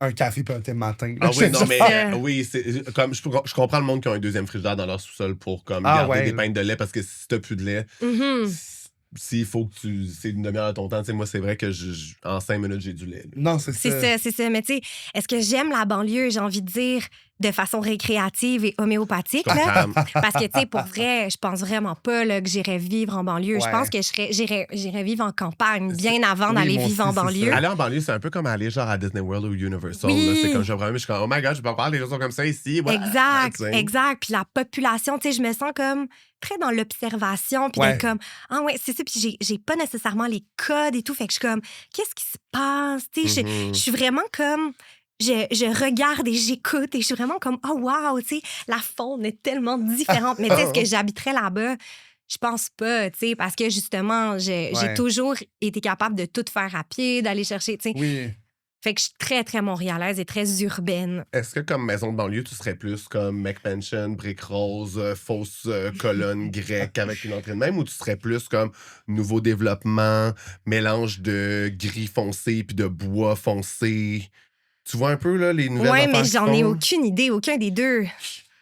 un café puis un thé matin. Ah oui, non, mais oui, c'est comme je comprends le monde qui a un deuxième frigidaire dans leur sous-sol pour comme garder des pintes de lait parce que si t'as plus de lait, s'il faut que c'est une demi-heure de ton temps, moi, c'est vrai que en 5 minutes, j'ai du lait. Là. Non, c'est ça. C'est ça. Mais tu sais, est-ce que j'aime la banlieue, j'ai envie de dire, de façon récréative et homéopathique? Là? Parce que, tu sais, pour vrai, je pense vraiment pas là, que j'irais vivre en banlieue. Je pense que j'irais vivre en campagne bien avant d'aller vivre en banlieue. Aller en banlieue, c'est un peu comme aller genre à Disney World ou Universal. Là. C'est comme, je suis comme, oh my God, je peux pas parler des gens comme ça ici. Ouais, exact. Puis la population, tu sais, je me sens comme très dans l'observation, puis d'être comme, c'est ça, puis j'ai pas nécessairement les codes et tout, fait que je suis comme, qu'est-ce qui se passe? Tu sais, je suis vraiment comme... Je regarde et j'écoute et je suis vraiment comme, oh wow, tu sais, la faune est tellement différente. Mais tu sais, est-ce que j'habiterais là-bas? Je pense pas, tu sais, parce que justement, j'ai toujours été capable de tout faire à pied, d'aller chercher, tu sais. Oui. Fait que je suis très, très montréalaise et très urbaine. Est-ce que comme maison de banlieue, tu serais plus comme McMansion, briques roses, fausse colonne grecque avec une entrée de même, ou tu serais plus comme nouveau développement, mélange de gris foncé puis de bois foncé? Tu vois un peu là, les nouvelles affaires mais j'en ai aucune idée, aucun des deux.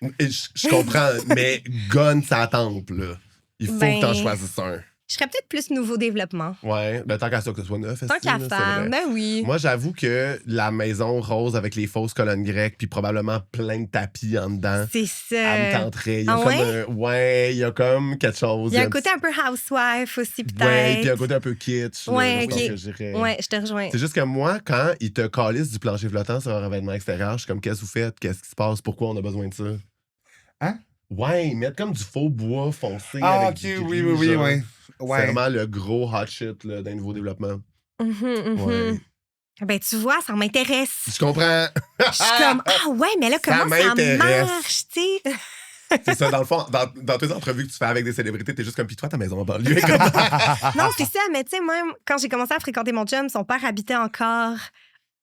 Je comprends, mais gonne sa temple, là. Il faut que t'en choisisses un. Je serais peut-être plus nouveau développement. Ouais, tant qu'à ça que ce soit neuf. Tant qu'à faire, ben oui. Moi, j'avoue que la maison rose avec les fausses colonnes grecques puis probablement plein de tapis en dedans. C'est ça. Elle me tenterait. Il y a il y a comme quelque chose. Il y a un côté un peu housewife aussi, peut-être. Ouais, puis un côté un peu kitsch. Ouais, OK. Je te rejoins. C'est juste que moi, quand ils te calissent du plancher flottant sur un revêtement extérieur, je suis comme, qu'est-ce que vous faites? Qu'est-ce qui se passe? Pourquoi on a besoin de ça? Hein? Ouais, ils mettent comme du faux bois foncé. Ah, avec OK, du oui. Ouais. C'est vraiment le gros hot shit là, d'un nouveau développement. Ouais. Ben, tu vois, ça m'intéresse. Je comprends. Je suis comme, mais là, comment ça marche, tu sais? C'est ça, dans le fond, dans tes entrevues que tu fais avec des célébrités, t'es juste comme, pis toi, ta maison en banlieue. Non, c'est ça, mais tu sais, même quand j'ai commencé à fréquenter mon chum, son père habitait encore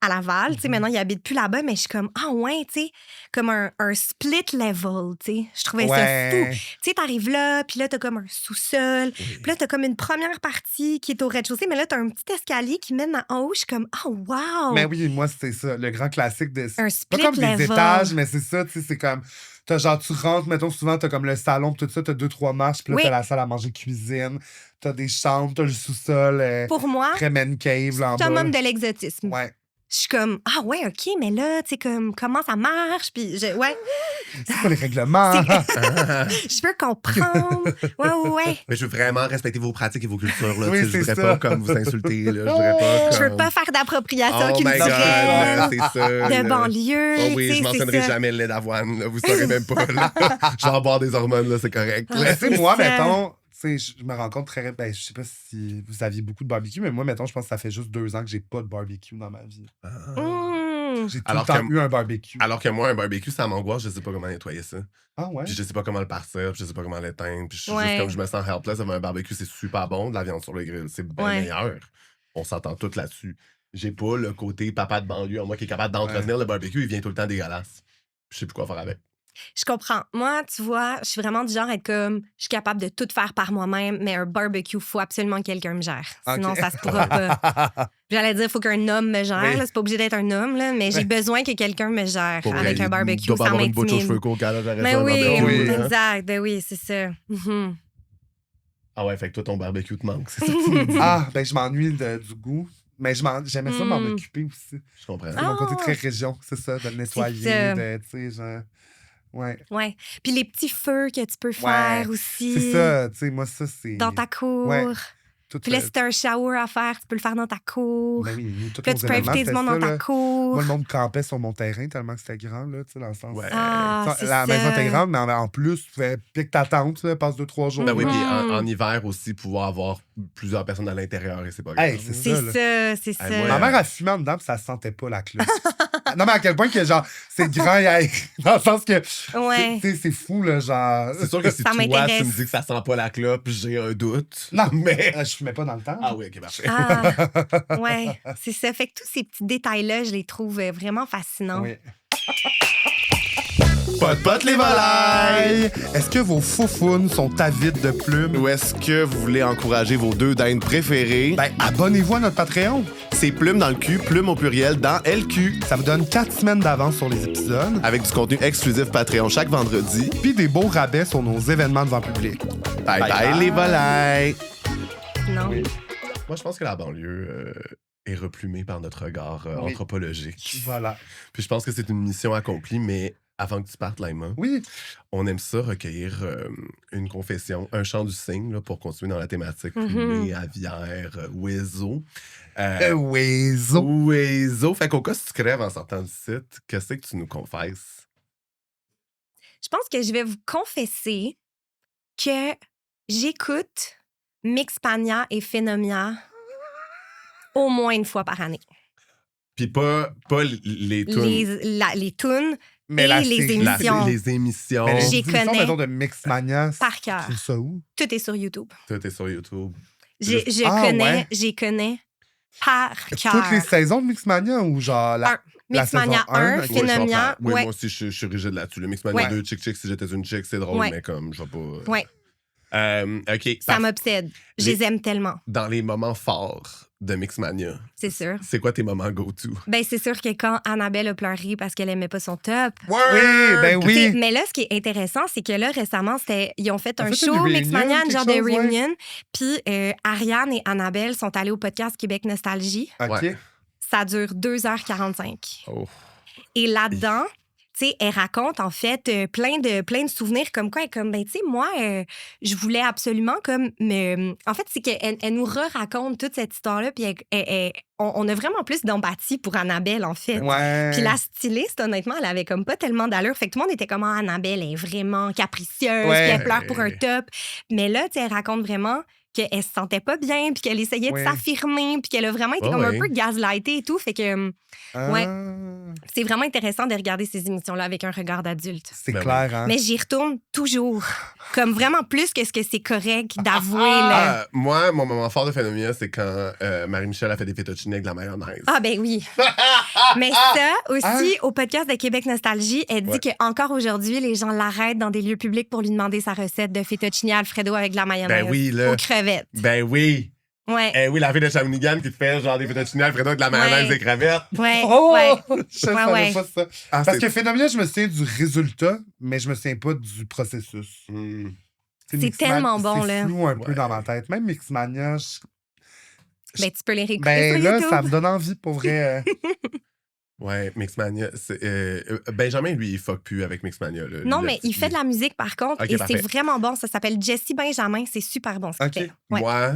à Laval. Tu sais, maintenant, il habite plus là-bas, mais je suis comme, ah ouais, tu sais, comme un split level, tu sais. Je trouvais ça fou. Tu sais, t'arrives là, puis là, t'as comme un sous-sol, puis là, t'as comme une première partie qui est au rez-de-chaussée, mais là, t'as un petit escalier qui mène en haut. Je suis comme, oh, wow! Mais oui, moi, c'est ça, le grand classique de... Un split pas comme level. des étages, mais c'est ça, tu sais, c'est comme... T'as genre, tu rentres, mettons, souvent, t'as comme le salon, tout ça, t'as 2-3 marches, puis là, t'as la salle à manger cuisine, t'as des chambres, t'as le sous-sol. Pour moi, très man cave, là, en bas. c'est un homme de l'exotisme. Ouais. Je suis comme, ah ouais, OK, mais là, tu sais, comme, comment ça marche? Puis, ouais. C'est quoi les règlements? Je veux comprendre. Ouais. Mais je veux vraiment respecter vos pratiques et vos cultures. Là. Oui, Je voudrais pas comme vous insulter. Là. Je voudrais pas Je veux pas faire d'appropriation Oh my culturelle. God, c'est ça. De banlieue. Oh oui, je mentionnerai jamais le lait d'avoine. Là. Vous saurez même pas. Là. Je vais en boire des hormones, là, c'est correct. Mais tu sais, moi, mettons... Tu sais, je me rends compte très... Ben, je sais pas si vous aviez beaucoup de barbecue, mais moi, mettons, je pense que ça fait juste 2 ans que j'ai pas de barbecue dans ma vie. J'ai tout le temps eu un barbecue. Alors que moi, un barbecue, ça m'angoisse. Je sais pas comment nettoyer ça. Ah ouais? Puis je sais pas comment le partir, puis je sais pas comment l'éteindre. Puis je suis juste comme je me sens helpless. Un barbecue, c'est super bon. De la viande sur le grill, c'est bien meilleur. On s'entend tous là-dessus. J'ai pas le côté papa de banlieue en moi qui est capable d'entretenir le barbecue. Il vient tout le temps dégueulasse. Je sais plus quoi faire avec. Je comprends. Moi, tu vois, je suis vraiment du genre à être comme, je suis capable de tout faire par moi-même, mais un barbecue, il faut absolument que quelqu'un me gère. Sinon, ça se pourra pas. J'allais dire, il faut qu'un homme me gère. C'est pas obligé d'être un homme, là, mais j'ai besoin que quelqu'un me gère avec un barbecue sans m'intimider. Une bouche aux cheveux courts, ben oui, exact. Ben oui, c'est ça. Ah ouais, fait que toi, ton barbecue te manque, c'est ça que tu me dis. Ah, ben je m'ennuie du goût. Mais j'aimais ça m'en occuper aussi. Je comprends. C'est mon côté très région, c'est ça, de le nettoyer, de, tu sais, genre... Ouais. Puis les petits feux que tu peux faire aussi. C'est ça, tu sais, moi, ça, c'est... Dans ta cour. Ouais. Puis là, si t'as un shower à faire, tu peux le faire dans ta cour. Ben oui, puis là, tu peux inviter du monde dans ta cour. Moi, le monde campait sur mon terrain tellement que c'était grand, là, tu sais, dans le sens... Ouais. La maison était grande, mais en plus, tu fais pique ta tente, là, passe 2-3 jours. Ben oui, puis en hiver aussi, pouvoir avoir plusieurs personnes à l'intérieur, et c'est pas grave. Hey, c'est ça. Ma mère a fumé en dedans, puis ça sentait pas la cloche. Non, mais à quel point que, genre, c'est grand, dans le sens que... C'est fou, là, genre... C'est sûr que si toi, tu me dis que ça sent pas la clope, j'ai un doute. Non, mais je fumais pas dans le temps. Ah oui, OK, parfait. Ouais, c'est ça. Fait que tous ces petits détails-là, je les trouve vraiment fascinants. Oui. Pot les volailles! Est-ce que vos foufounes sont avides de plumes? Ou est-ce que vous voulez encourager vos 2 dindes préférées? Ben, abonnez-vous à notre Patreon. C'est Plume dans le cul, Plume au pluriel dans LQ. Ça vous donne 4 semaines d'avance sur les épisodes. Avec du contenu exclusif Patreon chaque vendredi. Puis des beaux rabais sur nos événements devant public. Bye bye les volailles! Non. Oui. Moi, je pense que la banlieue est replumée par notre regard anthropologique. Voilà. Puis je pense que c'est une mission accomplie, mais avant que tu partes, Laima, on aime ça recueillir une confession, un chant du cygne là, pour continuer dans la thématique plumée, aviaire, oiseau. Oiseau. Fait qu'au cas si tu crèves en sortant du site, qu'est-ce que tu nous confesses? Je pense que je vais vous confesser que j'écoute Mixpania et Phénomia au moins une fois par année. Puis pas les tunes. Les tunes mais et les émissions. Les émissions. Mais les J'y émissions, connais mettons, de Mixmania. par cœur. C'est ça où? Tout est sur YouTube. Tout est sur YouTube. J'y connais par cœur. Toutes les saisons de Mixmania ou genre la Mixmania 1, Phénomia. Oui, moi aussi, je suis rigide là-dessus. Le Mixmania 2, Chick Chick, si j'étais une chick, c'est drôle, mais comme, je vais pas... Ouais. OK. Ça m'obsède. Je les aime tellement. Dans les moments forts de Mixmania. C'est sûr. C'est quoi tes moments go-to? Ben, c'est sûr que quand Annabelle a pleuré parce qu'elle aimait pas son top. Oui, ben oui. Mais là, ce qui est intéressant, c'est que là, récemment, ils ont fait un show, Mixmania, une genre de reunion. Puis Ariane et Annabelle sont allées au podcast Québec Nostalgie. OK. Ça dure 2h45. Oh. Et là-dedans... Tu sais, elle raconte, en fait, plein de souvenirs comme quoi. Comme, ben, tu sais, moi, je voulais absolument comme... En fait, c'est qu'elle nous raconte toute cette histoire-là, puis on a vraiment plus d'empathie pour Annabelle, en fait. Ouais. Puis la styliste, honnêtement, elle avait comme pas tellement d'allure. Fait que tout le monde était comme, Annabelle est vraiment capricieuse, puis elle pleure pour un top. Mais là, tu sais, elle raconte vraiment qu'elle se sentait pas bien, puis qu'elle essayait de s'affirmer, puis qu'elle a vraiment été comme un peu gaslightée et tout. Fait que, c'est vraiment intéressant de regarder ces émissions-là avec un regard d'adulte. C'est clair, hein? Mais j'y retourne toujours. Comme vraiment plus que ce que c'est correct d'avouer. Là. Moi, mon moment fort de Phénomène, c'est quand Marie-Michel a fait des fettuccine avec de la mayonnaise. Ah, ben oui. Mais ça aussi, au podcast de Québec Nostalgie, elle dit qu'encore aujourd'hui, les gens l'arrêtent dans des lieux publics pour lui demander sa recette de fettuccine Alfredo avec de la mayonnaise. Ben oui, là. Aux crevettes. Ben oui. Ouais. Oui, la fille de Shawinigan qui te fait genre des fettuccine Alfredo avec de la mayonnaise et crevettes. Ouais. Je savais pas ça. Parce que Phénomène, je me souviens du résultat, mais je me souviens pas du processus. C'est tellement bon, là. C'est flou un peu dans ma tête. Même Mixmania, ben, tu peux les réécouter sur là, YouTube. ça me donne envie, pour vrai. Ouais, Mixmania. Benjamin, lui, il fuck plus avec Mixmania. Là, non, mais il fait de la musique, par contre, et c'est vraiment bon. Ça s'appelle Jesse Benjamin. C'est super bon, ce qu'il fait. Ouais. Moi,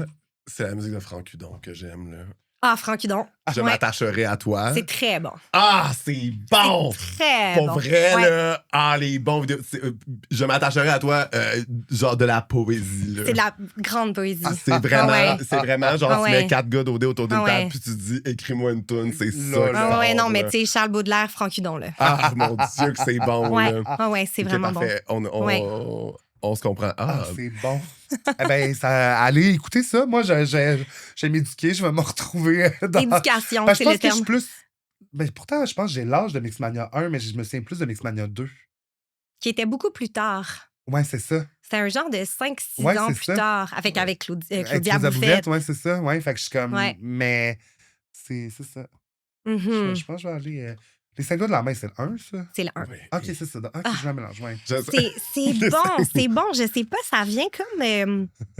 c'est la musique de Franck Hudon que j'aime, là. Ah, Franck Hudon. Je m'attacherai à toi. C'est très bon. Ah, c'est bon! C'est très Pour bon. vrai, là. Ah, les bons vidéos. Je m'attacherai à toi, genre de la poésie, là. C'est de la grande poésie. Ah, c'est vraiment, genre, tu mets 4 gars d'OD autour d'une table, puis tu dis, écris-moi une toune, c'est ça. Ah ouais, non, mais tu sais, Charles Baudelaire, Franck Hudon, là. Ah, mon Dieu, que c'est bon, là. Ah ouais, c'est vraiment parfait. bon. On se comprend. Ah, c'est bon. Eh bien, allez écouter ça. Moi, j'ai m'éduquer, je vais me retrouver dans... Éducation, c'est le terme. Je pense que je suis plus... Ben, pourtant, je pense que j'ai l'âge de Mixmania 1, mais je me souviens plus de Mixmania 2. Qui était beaucoup plus tard. Ouais, c'est ça. C'était un genre de 5-6 ans plus tard, avec Claudia Boufette. Ouais, c'est ça. Ouais, fait que je suis comme... Ouais. Mais c'est ça. Mm-hmm. Je pense que je vais aller... Les 5 doigts de la main, c'est le 1, ça? C'est le 1. Oui. OK, c'est ça. OK, je la mélange. Ouais. C'est bon. Je sais pas, ça vient comme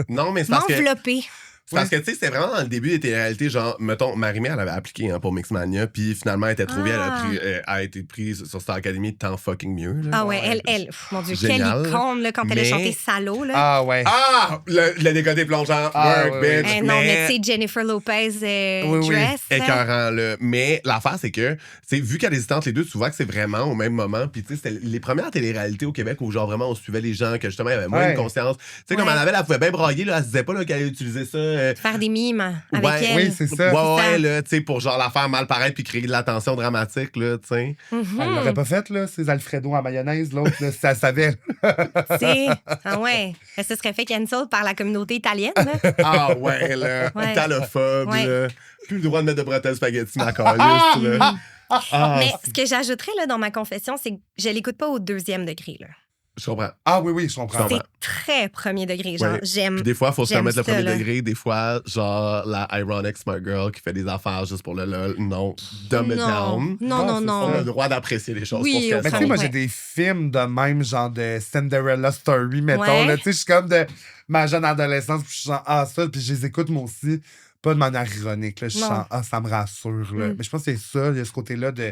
non, mais c'est parce m'envelopper. C'est parce que, tu sais, c'était vraiment dans le début des télé-réalités, genre, mettons, Marie-Mé, elle avait appliqué pour Mixmania, puis finalement, elle était trouvée, elle a été prise sur Star Academy, tant fucking mieux. Là. Ah ouais, elle mon Dieu, génial, quelle icône, là, quand elle a chanté Salaud, là. Ah ouais. Ah, le décoté plongeant, work, bitch. Non, mais tu sais, Jennifer Lopez, dress. Écœurant, là. Mais l'affaire, c'est que, tu sais, vu qu'elle hésitait entre les deux, tu vois que c'est vraiment au même moment, puis tu sais, c'était les premières télé-réalités au Québec où, genre, vraiment, on suivait les gens, que justement, il y avait moins de conscience. Tu sais, comme Annabelle, elle pouvait bien brailler, là, elle se disait pas qu'elle allait utiliser ça. Faire des mimes avec elle. Oui, c'est ça. Ouais, là, tu sais, pour genre la faire mal paraître puis créer de la tension dramatique, là, tu sais. Elle l'aurait pas fait, là, ces Alfredo en mayonnaise, l'autre, là, si elle savait. Ah ouais. Elle se serait fait cancel par la communauté italienne, là. Ah ouais, là. Italophobe, là. Plus le droit de mettre de bretelles spaghetti macaliste, là. Mais ce que j'ajouterais, là, dans ma confession, c'est que je l'écoute pas au 2e degré, là. Je comprends. Ah oui, je comprends. C'est très premier degré. Genre, j'aime. Puis des fois, il faut se permettre le premier là. degré. Des fois, genre, la ironic smart girl qui fait des affaires juste pour le lol. Non. Dumb it down. Non. On a le droit d'apprécier les choses. Oui, pour ce mais tu sais, moi, j'ai des films de même, genre de Cinderella Story, mettons. Ouais. Tu sais, je suis comme de ma jeune adolescence, puis je suis genre, ça, puis je les écoute, moi aussi. Pas de manière ironique, là. Je suis genre, ça me rassure, là. Mais je pense que c'est ça, il y a ce côté-là de.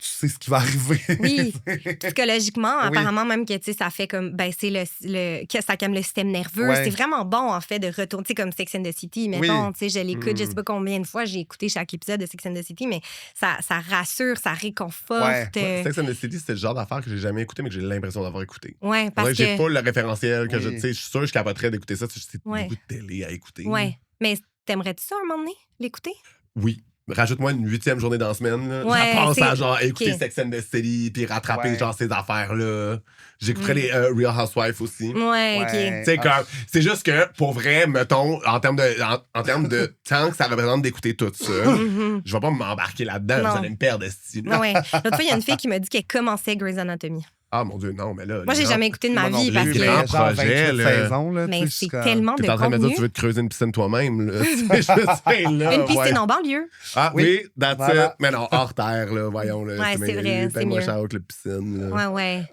Tu sais ce qui va arriver. Oui. Psychologiquement, apparemment, même que ça fait comme baisser que ça calme le système nerveux. Ouais. C'est vraiment bon, en fait, de retourner, comme Sex and the City. Mettons, je l'écoute, je sais pas combien de fois j'ai écouté chaque épisode de Sex and the City, mais ça rassure, ça réconforte. Sex and the City, c'était le genre d'affaire que j'ai jamais écouté, mais que j'ai l'impression d'avoir écouté. Ouais, parce que j'ai pas le référentiel que je suis sûr que je capoterais d'écouter ça. C'est beaucoup de télé à écouter. Ouais. Mais t'aimerais-tu ça un moment donné, l'écouter? Oui. Rajoute-moi une 8e journée dans la semaine. Là. Ouais, je pense à genre écouter Sex and the City puis rattraper genre ces affaires-là. J'écouterais les Real Housewives aussi. Ouais, OK. T'sais, comme, c'est juste que, pour vrai, mettons, en termes de temps que ça représente d'écouter tout ça, je vais pas m'embarquer là-dedans. Vous allez me perdre, esti. Ouais. L'autre fois, il y a une fille qui m'a dit qu'elle commençait Grey's Anatomy. Ah, mon Dieu, non, mais là... Moi, j'ai jamais écouté de ma vie parce que... Grand projet, là. Saisons, là, mais c'est tellement de contenu. T'es en train de me dire que tu veux te creuser une piscine toi-même, là. Une piscine en banlieue. Ah oui, that's it. Mais non, hors terre, là, voyons. Là, ouais, c'est vrai, c'est mieux. Moins que la piscine, là. Ouais.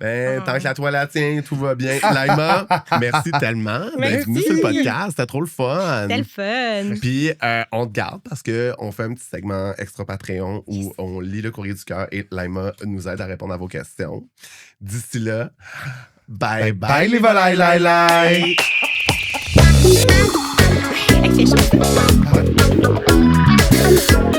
Tant que la toilette tient, tout va bien. Laima, merci tellement d'être venue sur le podcast. C'était trop le fun. C'était le fun. Puis, on te garde parce qu'on fait un petit segment extra Patreon où on lit le courrier du cœur et Laima nous aide à répondre à vos questions. D'ici là, bye les volailles. Elle fait chaud.